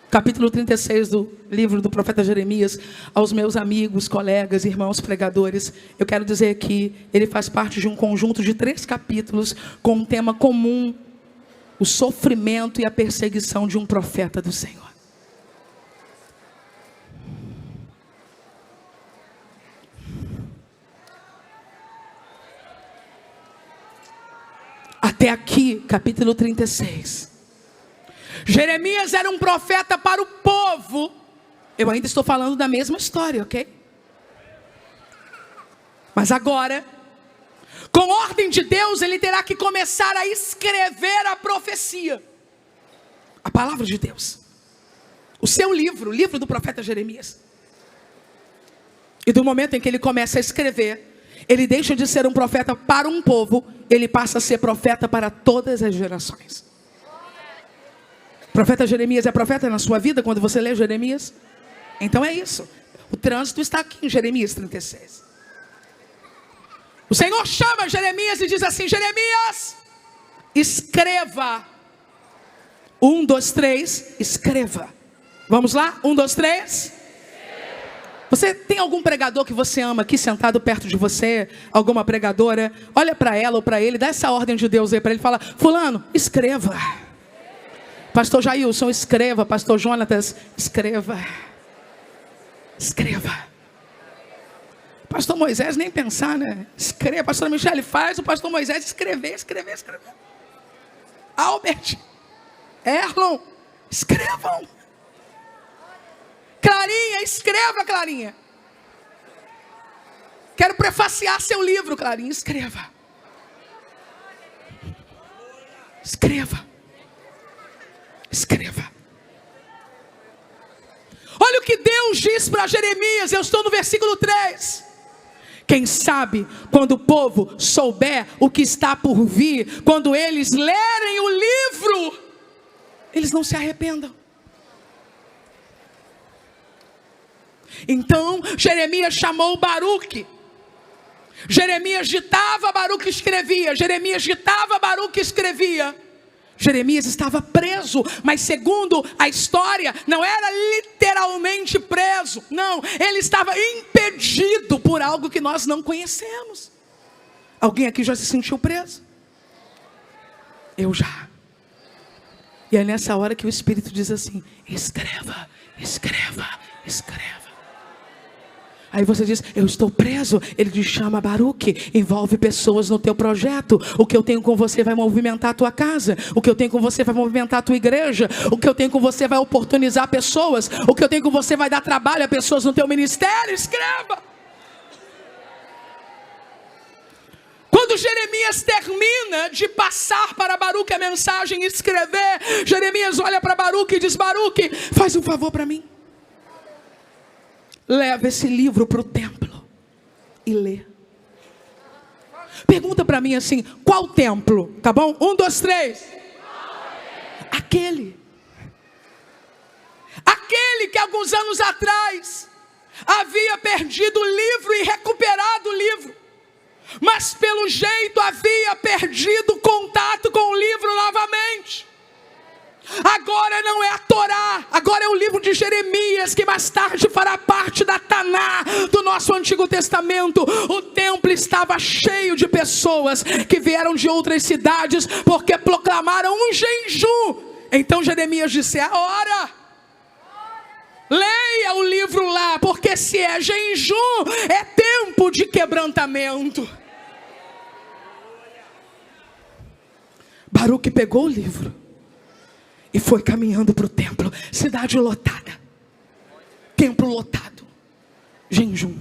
Capítulo 36 do livro do profeta Jeremias. Aos meus amigos, colegas, irmãos pregadores, eu quero dizer que ele faz parte de um conjunto de 3 capítulos com um tema comum: o sofrimento e a perseguição de um profeta do Senhor. Até aqui, capítulo 36. Jeremias era um profeta para o povo. Eu ainda estou falando da mesma história, ok? Mas agora, com ordem de Deus, ele terá que começar a escrever a profecia, a palavra de Deus, o seu livro, o livro do profeta Jeremias. E do momento em que ele começa a escrever, ele deixa de ser um profeta para um povo, ele passa a ser profeta para todas as gerações. Profeta Jeremias é profeta na sua vida quando você lê Jeremias? Então é isso. O trânsito está aqui em Jeremias 36. O Senhor chama Jeremias e diz assim: Jeremias, escreva. 1, 2, 3, escreva. Vamos lá? 1, 2, 3. Você tem algum pregador que você ama aqui sentado perto de você? Alguma pregadora? Olha para ela ou para ele, dá essa ordem de Deus aí para ele, fala: fulano, escreva. Pastor Jailson, escreva. Pastor Jonatas, escreva. Escreva. Pastor Moisés, nem pensar, né? Escreva. Pastor Michele, faz o pastor Moisés escrever. Albert, Erlon, escrevam. Clarinha, escreva, Clarinha. Quero prefaciar seu livro, Clarinha, escreva. Escreva. Escreva. Olha o que Deus diz para Jeremias. Eu estou no versículo 3. Quem sabe, quando o povo souber o que está por vir, quando eles lerem o livro, eles não se arrependam. Então Jeremias chamou Baruque. Jeremias ditava, Baruque escrevia. Jeremias ditava, Baruque escrevia. Jeremias estava preso, mas segundo a história, não era literalmente preso. Não, ele estava impedido por algo que nós não conhecemos. Alguém aqui já se sentiu preso? Eu já. E é nessa hora que o Espírito diz assim: escreva, escreva, escreva. Aí você diz: eu estou preso. Ele diz: chama Baruque, envolve pessoas no teu projeto. O que eu tenho com você vai movimentar a tua casa. O que eu tenho com você vai movimentar a tua igreja. O que eu tenho com você vai oportunizar pessoas. O que eu tenho com você vai dar trabalho a pessoas no teu ministério. Escreva. Quando Jeremias termina de passar para Baruque a mensagem e escrever, Jeremias olha para Baruque e diz: Baruque, faz um favor para mim. Leva esse livro para o templo e lê. Pergunta para mim assim: qual templo? Tá bom? 1, 2, 3. Aquele que alguns anos atrás havia perdido o livro e recuperado o livro, mas pelo jeito havia perdido o contato com o livro novamente. Agora não é a Torá, agora é o livro de Jeremias, que mais tarde fará parte da Taná do nosso Antigo Testamento. O templo estava cheio de pessoas que vieram de outras cidades, porque proclamaram um jejum. Então Jeremias disse: é a hora, leia o livro lá, porque se é jejum, é tempo de quebrantamento. Baruque pegou o livro e foi caminhando para o templo. Cidade lotada, templo lotado, jejum.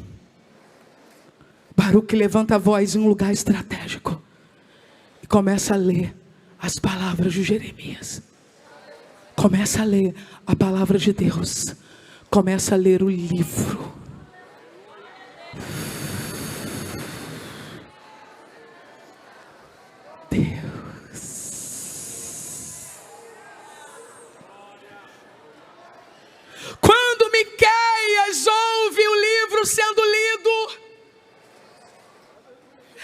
Baruque levanta a voz em um lugar estratégico e começa a ler as palavras de Jeremias. Começa a ler a palavra de Deus. Começa a ler o livro. Quando Miqueias ouve o livro sendo lido,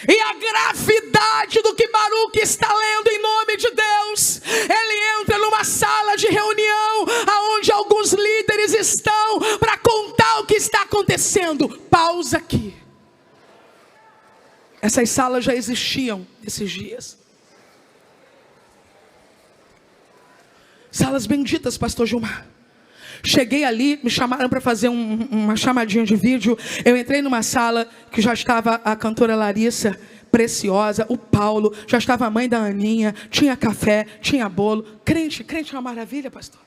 e a gravidade do que Baruque está lendo em nome de Deus, ele entra numa sala de reunião, aonde alguns líderes estão, para contar o que está acontecendo. Pausa aqui. Essas salas já existiam esses dias. Salas benditas, pastor Gilmar. Cheguei ali, me chamaram para fazer uma chamadinha de vídeo. Eu entrei numa sala que já estava a cantora Larissa, preciosa, o Paulo, já estava a mãe da Aninha, tinha café, tinha bolo. Crente é uma maravilha, pastor.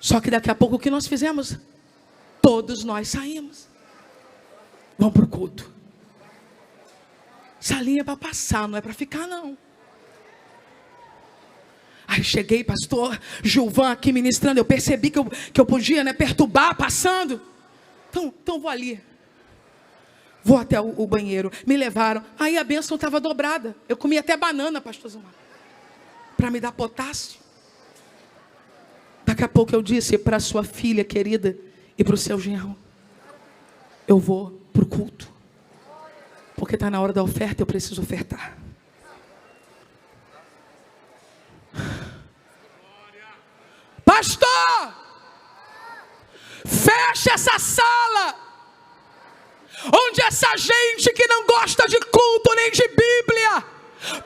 Só que daqui a pouco o que nós fizemos? Todos nós saímos. Vamos para o culto. Salinha é para passar, não é para ficar não. Aí cheguei, pastor Gilvan aqui ministrando, eu percebi que eu podia, perturbar passando. Então vou ali. Vou até o banheiro. Me levaram. Aí a bênção estava dobrada. Eu comi até banana, pastor Zumar, para me dar potássio. Daqui a pouco eu disse para a sua filha querida e para o seu genro: eu vou para o culto, porque está na hora da oferta, eu preciso ofertar. Pastor, fecha essa sala, onde essa gente que não gosta de culto nem de Bíblia,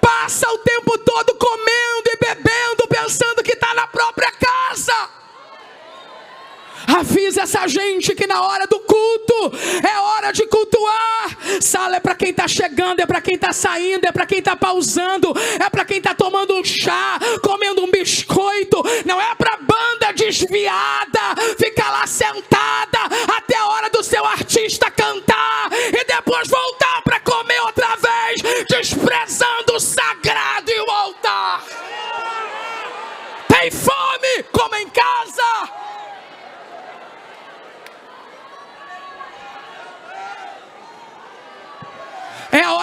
passa o tempo todo comendo e bebendo, pensando que está na própria casa. Avisa essa gente que na hora do culto é hora de cultuar. Sala é para quem está chegando, é para quem está saindo, é para quem está pausando, é para quem está tomando um chá, comendo um biscoito. Não é para banda desviada ficar lá sentada até a hora do seu artista cantar e depois voltar para comer outra vez, desprezando o sagrado e o altar. Tem fome? Coma em casa.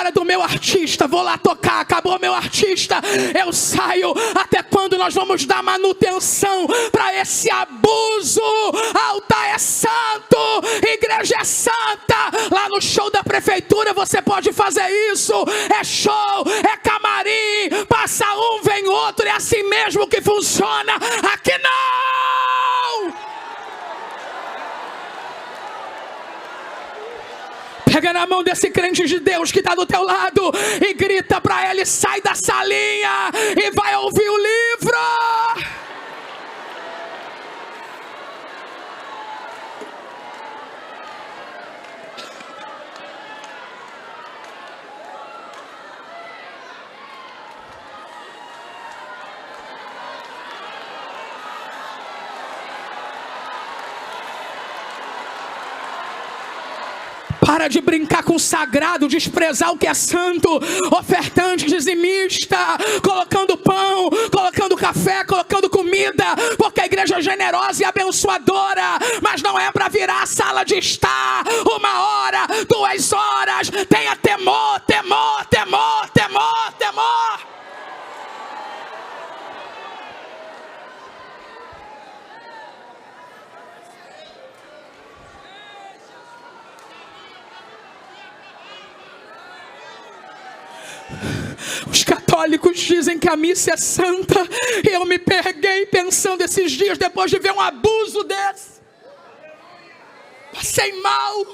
hora do meu artista, vou lá tocar, acabou meu artista, eu saio. Até quando nós vamos dar manutenção para esse abuso? Altar é santo, igreja é santa. Lá no show da prefeitura você pode fazer isso. É show, é camarim, passa um, vem outro, é assim mesmo que funciona. Aqui não! Pega na mão desse crente de Deus que está do teu lado e grita para ele: sai da salinha e vai ouvir o livro. Para de brincar com o sagrado, desprezar o que é santo. Ofertante, dizimista, colocando pão, colocando café, colocando comida, porque a igreja é generosa e abençoadora, mas não é para virar a sala de estar 1 hora, 2 horas. Tenha temor, temor, temor, temor, temor. Os católicos dizem que a missa é santa, e eu me peguei pensando esses dias, depois de ver um abuso desse. Passei mal.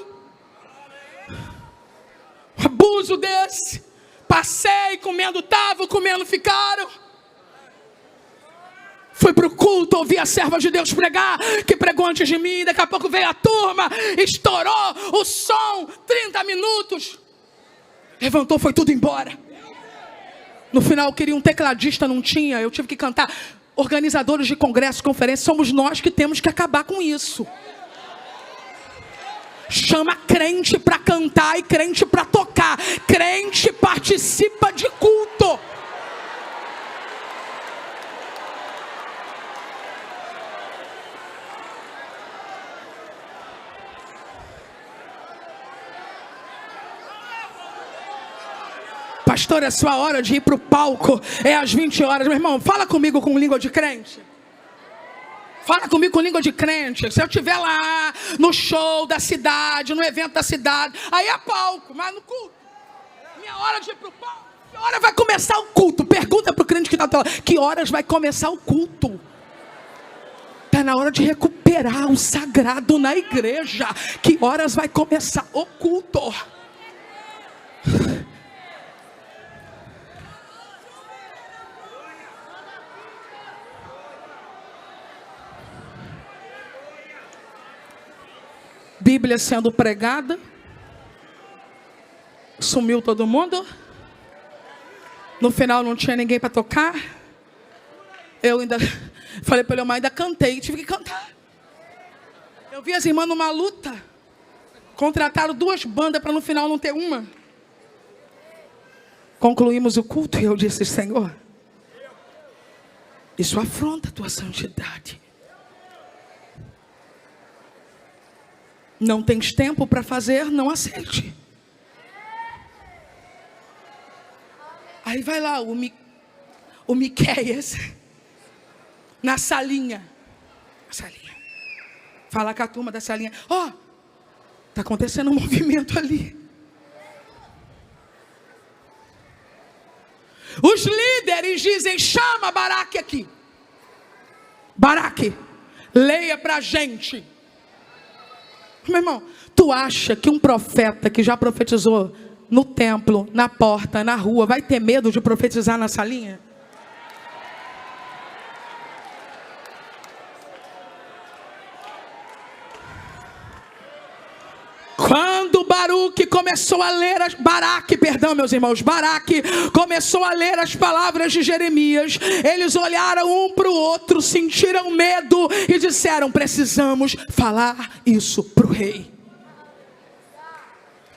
Um abuso desse. Passei, comendo tava, comendo ficaram. Fui para o culto, ouvi a serva de Deus pregar, que pregou antes de mim. Daqui a pouco veio a turma, estourou o som, 30 minutos. Levantou, foi tudo embora. No final eu queria um tecladista, não tinha, eu tive que cantar. Organizadores de congresso, conferência, somos nós que temos que acabar com isso. Chama crente para cantar e crente para tocar. Crente participa de culto. Pastor, é sua hora de ir para o palco. É às 20 horas. Meu irmão, fala comigo com língua de crente. Fala comigo com língua de crente. Se eu estiver lá no show da cidade, no evento da cidade, aí é palco, mas no culto. Minha hora de ir para o palco. Que hora vai começar o culto? Pergunta para o crente que está lá. Que horas vai começar o culto? Está na hora de recuperar o sagrado na igreja. Que horas vai começar o culto? Bíblia sendo pregada, sumiu todo mundo. No final não tinha ninguém para tocar. Eu ainda falei para ele, mas ainda cantei, tive que cantar. Eu vi as irmãs numa luta. Contrataram 2 bandas para no final não ter uma. Concluímos o culto e eu disse: Senhor, isso afronta a tua santidade. Não tens tempo para fazer, não aceite. Aí vai lá o Miqueias na salinha. Falar com a turma da salinha. Ó, está acontecendo um movimento ali. Os líderes dizem: chama Baraque aqui. Baraque, leia para a gente. Meu irmão, tu acha que um profeta que já profetizou no templo, na porta, na rua, vai ter medo de profetizar na salinha? Quando Baraque começou a ler Baraque começou a ler as palavras de Jeremias, eles olharam um para o outro, sentiram medo e disseram: precisamos falar isso para o rei.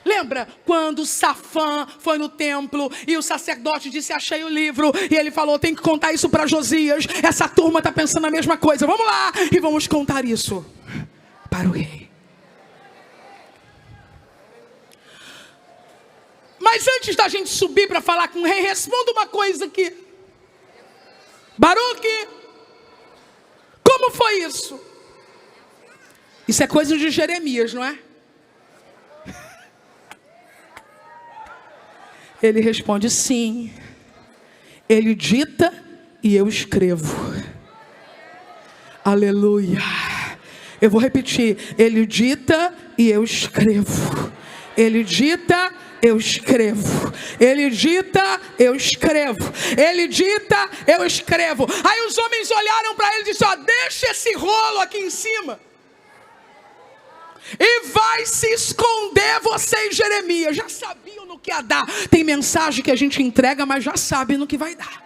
Lembra quando Safã foi no templo e o sacerdote disse: achei o livro, e ele falou: tem que contar isso para Josias. Essa turma está pensando a mesma coisa, vamos lá e vamos contar isso para o rei. Mas antes da gente subir para falar com o rei, responda uma coisa aqui. Baruque, como foi isso? Isso é coisa de Jeremias, não é? Ele responde: sim. Ele dita e eu escrevo. Aleluia. Eu vou repetir. Ele dita e eu escrevo. Ele dita, eu escrevo. Ele dita, eu escrevo. Ele dita, eu escrevo. Aí os homens olharam para ele e disseram: ó, deixa esse rolo aqui em cima e vai se esconder você e Jeremias. Já sabiam no que ia dar. Tem mensagem que a gente entrega, mas já sabe no que vai dar.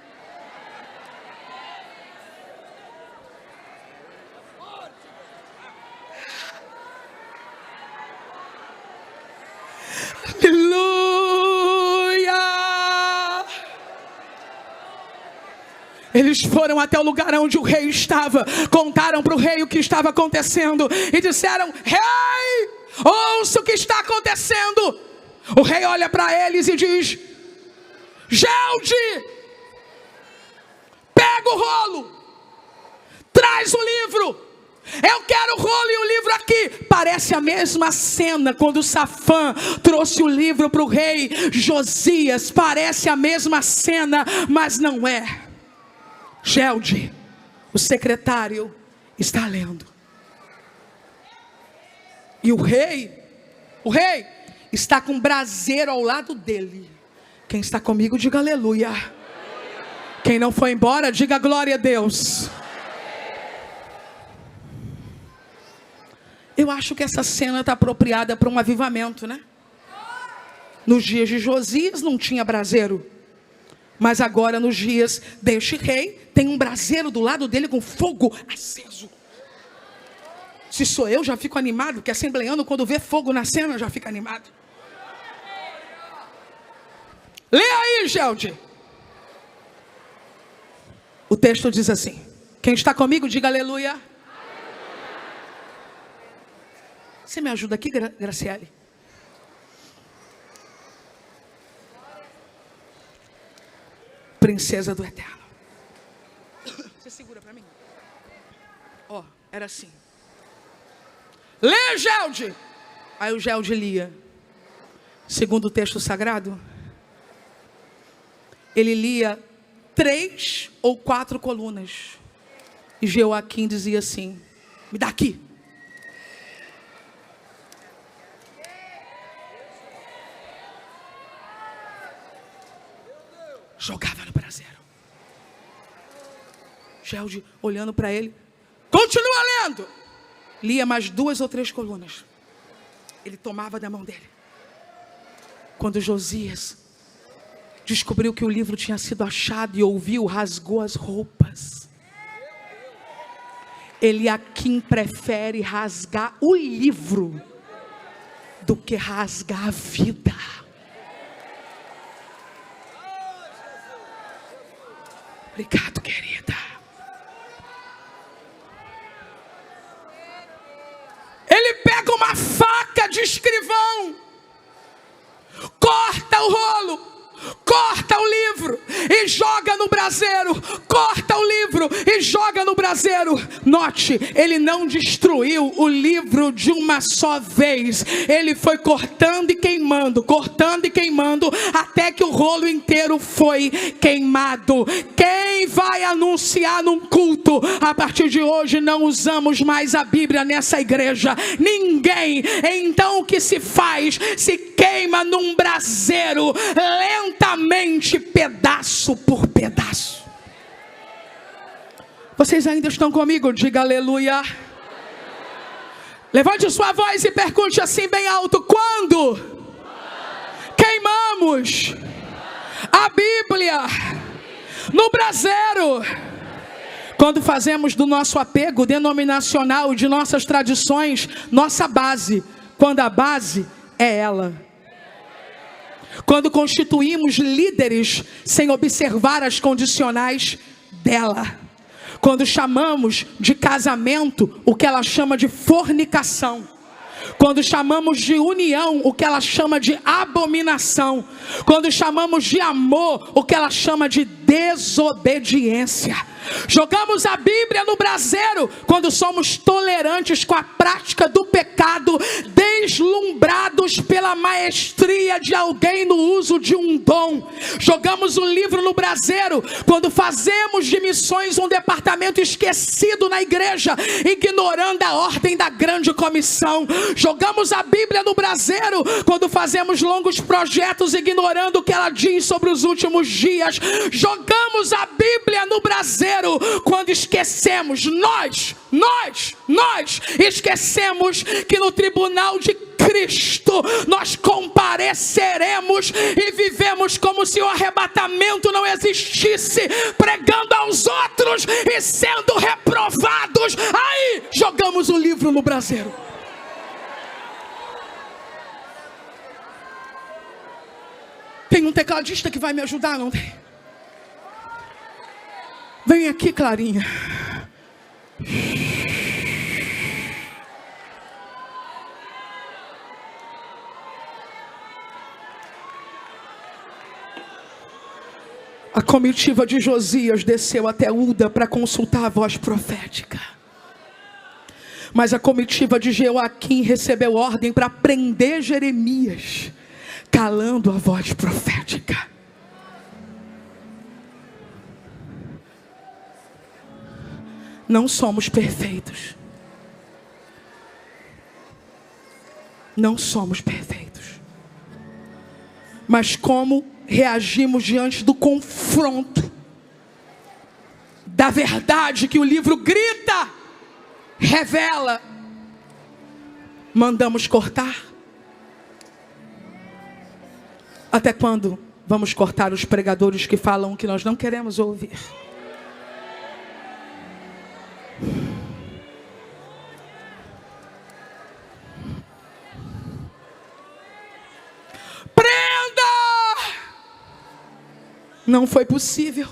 Aleluia! Eles foram até o lugar onde o rei estava, contaram para o rei o que estava acontecendo e disseram: rei, ouça o que está acontecendo. O rei olha para eles e diz: Gelde, pega o rolo, traz o livro. Eu quero o rolo e o livro aqui. Parece a mesma cena quando Safã trouxe o livro para o rei Josias. Parece a mesma cena, mas não é. Gelde, o secretário, está lendo. E o rei está com um braseiro ao lado dele. Quem está comigo, diga aleluia. Quem não foi embora, diga glória a Deus. Eu acho que essa cena está apropriada para um avivamento, né? Nos dias de Josias não tinha braseiro. Mas agora nos dias deste rei, tem um braseiro do lado dele com fogo aceso. Se sou eu, já fico animado, porque assembleano, quando vê fogo na cena, já fica animado. Lê aí, Gelde. O texto diz assim: quem está comigo, diga aleluia. Você me ajuda aqui, Graciele? Princesa do Eterno. Você segura para mim? Ó, era assim. Lê, Gelde. Aí o Gelde lia. Segundo o texto sagrado, ele lia 3 ou 4 colunas. E Joaquim dizia assim: me dá aqui. Jogava no braseiro. Gelde olhando para ele: continua lendo. Lia mais 2 ou 3 colunas. Ele tomava da mão dele. Quando Josias descobriu que o livro tinha sido achado e ouviu, rasgou as roupas. Eliaquim prefere rasgar o livro do que rasgar a vida. Obrigado, querida. Ele pega uma faca de escrivão, corta o rolo, corta o livro e joga no braseiro. Corta o livro e joga no braseiro. Note, ele não destruiu o livro de uma só vez. Ele foi cortando e queimando, até que o rolo inteiro foi queimado. Quem vai anunciar num culto: a partir de hoje não usamos mais a Bíblia nessa igreja? Ninguém. Então o que se faz? Se queima num braseiro, lentamente, pedaço por pedaço. Vocês ainda estão comigo? Diga aleluia. Levante sua voz e pergunte assim bem alto: quando queimamos a Bíblia no braseiro? Quando fazemos do nosso apego denominacional, de nossas tradições, nossa base, quando a base é ela. Quando constituímos líderes sem observar as condicionais dela. Quando chamamos de casamento o que ela chama de fornicação. Quando chamamos de união, o que ela chama de abominação. Quando chamamos de amor, o que ela chama de desobediência. Jogamos a Bíblia no braseiro quando somos tolerantes com a prática do pecado, deslumbrados pela maestria de alguém no uso de um dom. Jogamos o livro no braseiro quando fazemos de missões um departamento esquecido na igreja, ignorando a ordem da grande comissão. Jogamos a Bíblia no braseiro quando fazemos longos projetos, ignorando o que ela diz sobre os últimos dias. Jogamos a Bíblia no braseiro quando esquecemos, nós esquecemos que no tribunal de Cristo nós compareceremos e vivemos como se o arrebatamento não existisse, pregando aos outros e sendo reprovados. Aí jogamos o livro no braseiro. Tem um tecladista que vai me ajudar, não tem? Vem aqui, Clarinha. A comitiva de Josias desceu até Uda para consultar a voz profética. Mas a comitiva de Joaquim recebeu ordem para prender Jeremias, calando a voz profética. Não somos perfeitos. Não somos perfeitos. Mas como reagimos diante do confronto da verdade que o livro grita, revela? Mandamos cortar? Até quando vamos cortar os pregadores que falam o que nós não queremos ouvir? Não foi possível.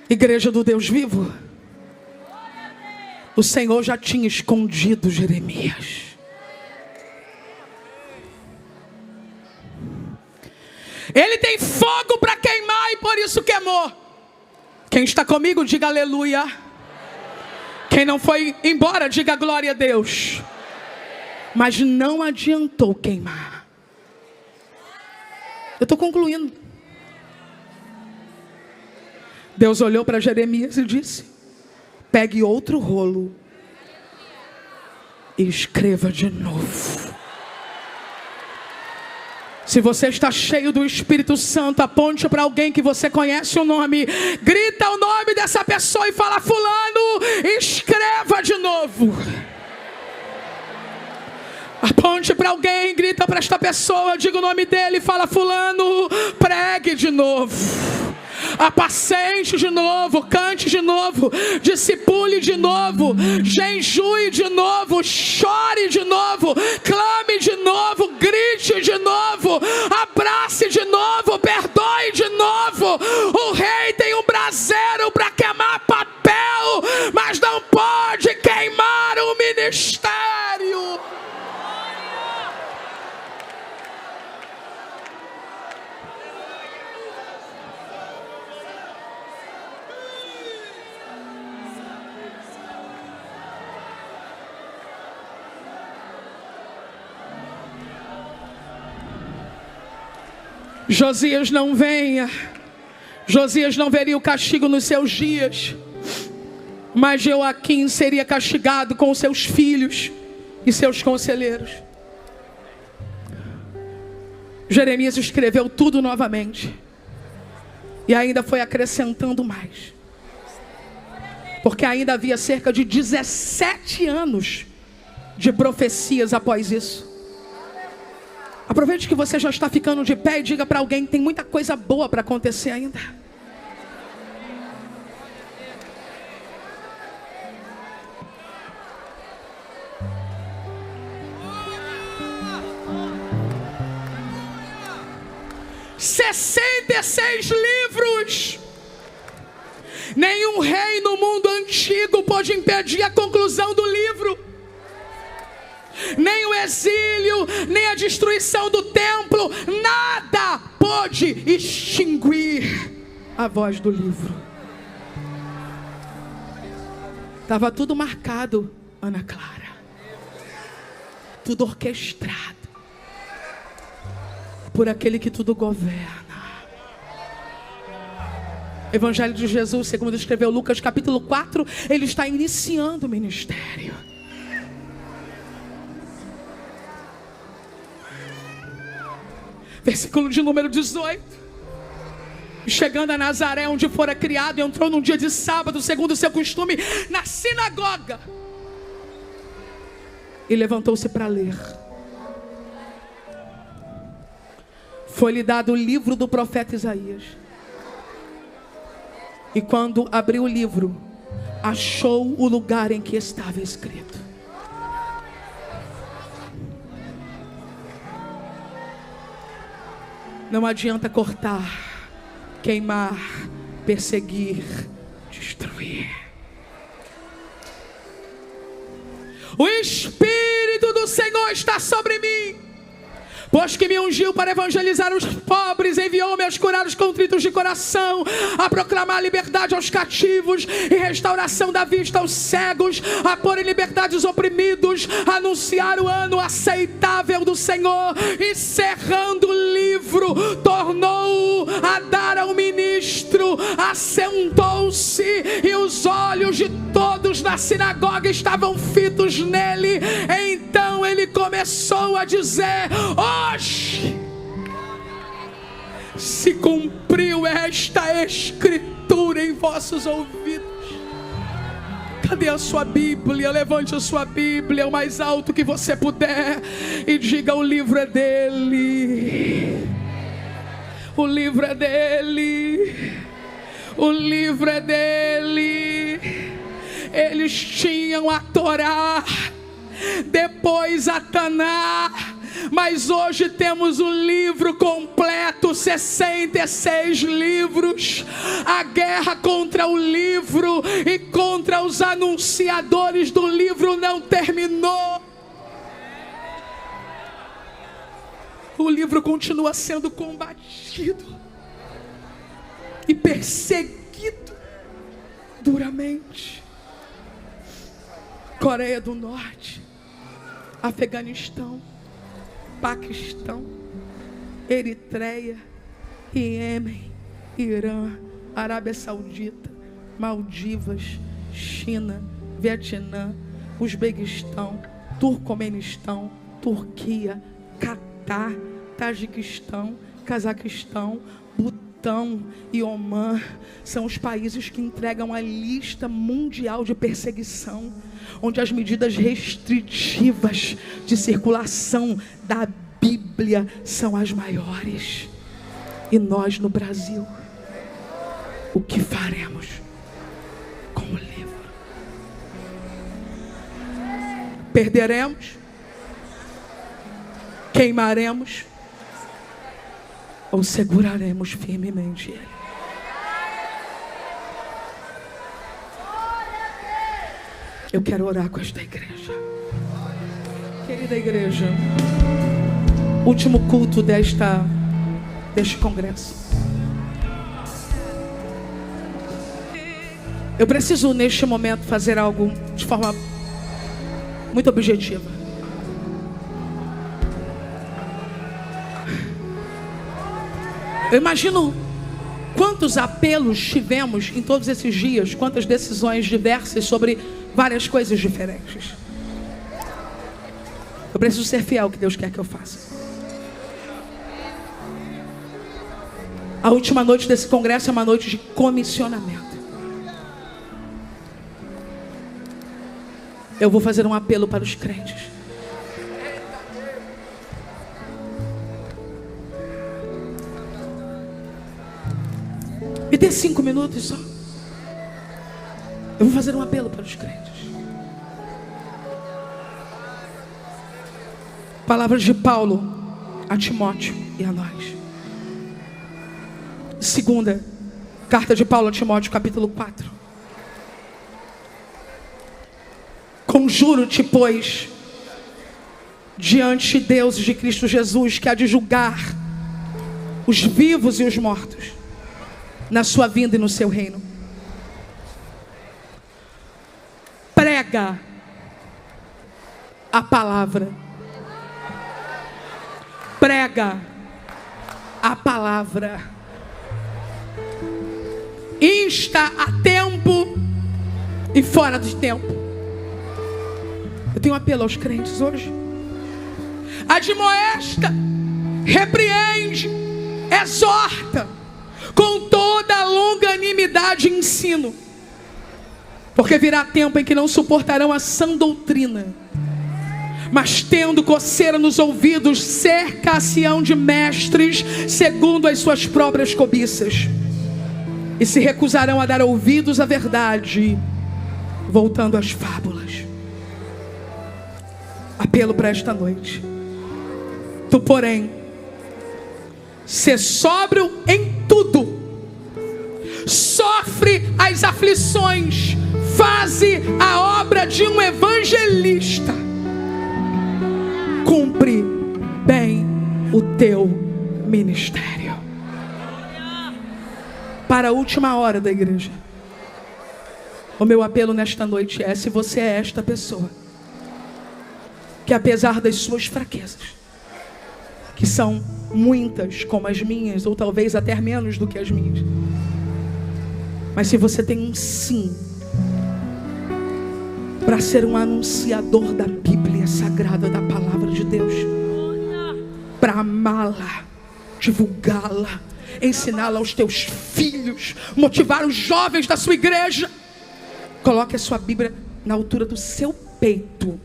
Igreja do Deus vivo, o Senhor já tinha escondido Jeremias. Ele tem fogo para queimar e por isso queimou. Quem está comigo, diga aleluia. Quem não foi embora, diga glória a Deus. Mas não adiantou queimar. Eu estou concluindo. Deus olhou para Jeremias e disse: pegue outro rolo e escreva de novo. Se você está cheio do Espírito Santo, aponte para alguém que você conhece o nome, grita o nome dessa pessoa e fala: fulano, escreva de novo. Aponte para alguém, grita para esta pessoa, diga o nome dele e fala: fulano, pregue de novo, apacente de novo, cante de novo, discipule de novo, jejue de novo, chore de novo, clame de novo, grite de novo, abrace de novo, perdoe de novo. O rei tem um braseiro para queimar papel, mas não pode queimar o ministério. Josias não venha. Josias não veria o castigo nos seus dias, mas Joaquim seria castigado com os seus filhos e seus conselheiros. Jeremias escreveu tudo novamente e ainda foi acrescentando mais, porque ainda havia cerca de 17 anos de profecias após isso. Aproveite que você já está ficando de pé e diga para alguém que tem muita coisa boa para acontecer ainda. '66 livros, Nenhum rei no mundo antigo pôde impedir a conclusão do livro. Nem o exílio, nem a destruição do templo, nada pôde extinguir a voz do livro. Estava tudo marcado, Ana Clara. Tudo orquestrado por aquele que tudo governa. Evangelho de Jesus, segundo escreveu Lucas capítulo 4, ele está iniciando o ministério. Versículo de número 18. Chegando a Nazaré, onde fora criado, entrou num dia de sábado, segundo o seu costume, na sinagoga. E levantou-se para ler. Foi-lhe dado o livro do profeta Isaías. E quando abriu o livro, achou o lugar em que estava escrito: não adianta cortar, queimar, perseguir, destruir. O Espírito do Senhor está sobre mim, pois que me ungiu para evangelizar os pobres, enviou-me a curar os contritos de coração, a proclamar liberdade aos cativos e restauração da vista aos cegos, a pôr em liberdade os oprimidos, a anunciar o ano aceitável do Senhor. E cerrando o livro, tornou-o a dar ao ministro, assentou-se, e os olhos de todos na sinagoga estavam fitos nele. Então ele começou a dizer: hoje se cumpriu esta escritura em vossos ouvidos. Cadê a sua Bíblia? Levante a sua Bíblia o mais alto que você puder e diga: o livro é dele. O livro é dele. O livro é dele. Eles tinham a Torá, depois a Taná, mas hoje temos o livro completo, 66 livros. A guerra contra o livro e contra os anunciadores do livro não terminou. O livro continua sendo combatido e perseguido duramente. Coreia do Norte, Afeganistão, Paquistão, Eritreia, Iêmen, Irã, Arábia Saudita, Maldivas, China, Vietnã, Uzbequistão, Turcomenistão, Turquia, Catar, Tajiquistão, Cazaquistão, Butão e Omã são os países que entregam a lista mundial de perseguição, onde as medidas restritivas de circulação da Bíblia são as maiores. E nós no Brasil, o que faremos com o livro? Perderemos? Queimaremos? Ou seguraremos firmemente ele? Eu quero orar com esta igreja. Querida igreja, último culto deste congresso. Eu preciso neste momento fazer algo de forma muito objetiva. Eu imagino quantos apelos tivemos em todos esses dias, quantas decisões diversas sobre várias coisas diferentes. Eu preciso ser fiel ao que Deus quer que eu faça. A última noite desse congresso é uma noite de comissionamento. Eu vou fazer um apelo para os crentes. Me dê 5 minutos só. Eu vou fazer um apelo para os crentes. Palavras de Paulo a Timóteo e a nós. Segunda Carta de Paulo a Timóteo, capítulo 4. Conjuro-te, pois, diante de Deus e de Cristo Jesus, que há de julgar os vivos e os mortos na sua vinda e no seu reino. Prega a palavra. Prega a palavra. Insta a tempo e fora de tempo. Eu tenho um apelo aos crentes hoje. Admoesta, repreende, exorta com toda a longanimidade e ensino, porque virá tempo em que não suportarão a sã doutrina, mas tendo coceira nos ouvidos, cercar-se-ão de mestres segundo as suas próprias cobiças, e se recusarão a dar ouvidos à verdade, voltando às fábulas. Apelo para esta noite. Tu, porém, sê sóbrio em tudo, sofre as aflições, faze a obra de um evangelista, cumpre bem o teu ministério. Para a última hora da igreja, o meu apelo nesta noite é: se você é esta pessoa, que apesar das suas fraquezas, que são muitas como as minhas, ou talvez até menos do que as minhas, mas se você tem um sim para ser um anunciador da Bíblia Sagrada, da Palavra de Deus, para amá-la, divulgá-la, ensiná-la aos teus filhos, motivar os jovens da sua igreja, coloque a sua Bíblia na altura do seu peito,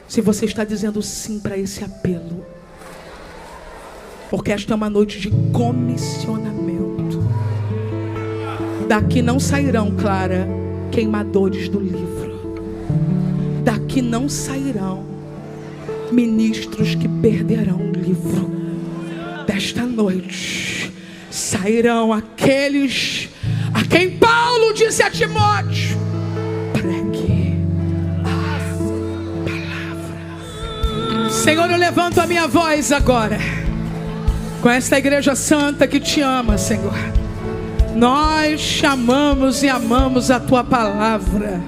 se você está dizendo sim para esse apelo, porque esta é uma noite de comissionamento. Daqui não sairão, Clara, queimadores do livro. Daqui não sairão ministros que perderão o livro. Desta noite sairão aqueles a quem Paulo disse a Timóteo: pregue a palavra. Senhor, eu levanto a minha voz agora com esta igreja santa que te ama, Senhor. Nós chamamos e amamos a tua palavra,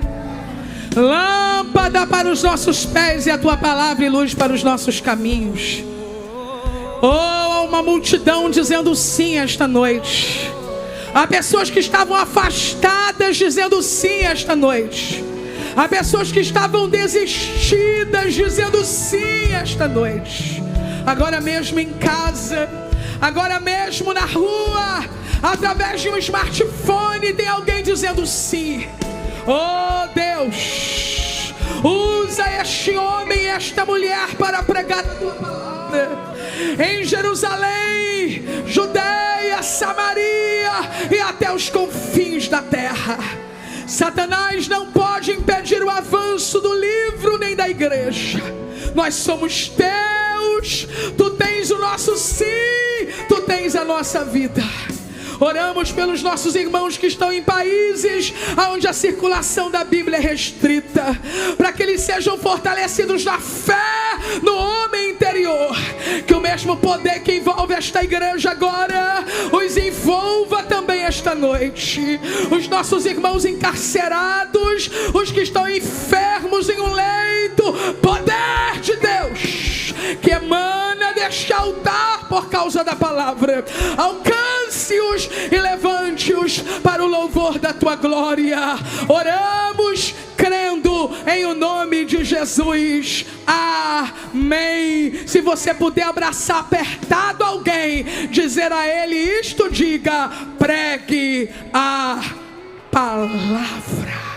lâmpada para os nossos pés e a tua palavra e luz para os nossos caminhos. Oh, uma multidão dizendo sim esta noite. Há pessoas que estavam afastadas dizendo sim esta noite. Há pessoas que estavam desistidas dizendo sim esta noite. Agora mesmo em casa, agora mesmo na rua, através de um smartphone, tem alguém dizendo sim. Oh Deus, usa este homem e esta mulher para pregar a tua palavra em Jerusalém, Judeia, Samaria e até os confins da terra. Satanás não pode impedir o avanço do livro nem da igreja. Nós somos teus, tu tens o nosso sim, tu tens a nossa vida. Oramos pelos nossos irmãos que estão em países onde a circulação da Bíblia é restrita, para que eles sejam fortalecidos na fé no homem interior. Que o mesmo poder que envolve esta igreja agora os envolva também esta noite. Os nossos irmãos encarcerados, os que estão enfermos em um leito, poder de Deus que emana deste altar por causa da palavra, alcance-os e levante-os para o louvor da tua glória. Oramos crendo em o nome de Jesus. Amém. Se você puder abraçar apertado alguém, dizer a ele isto, diga: pregue a palavra.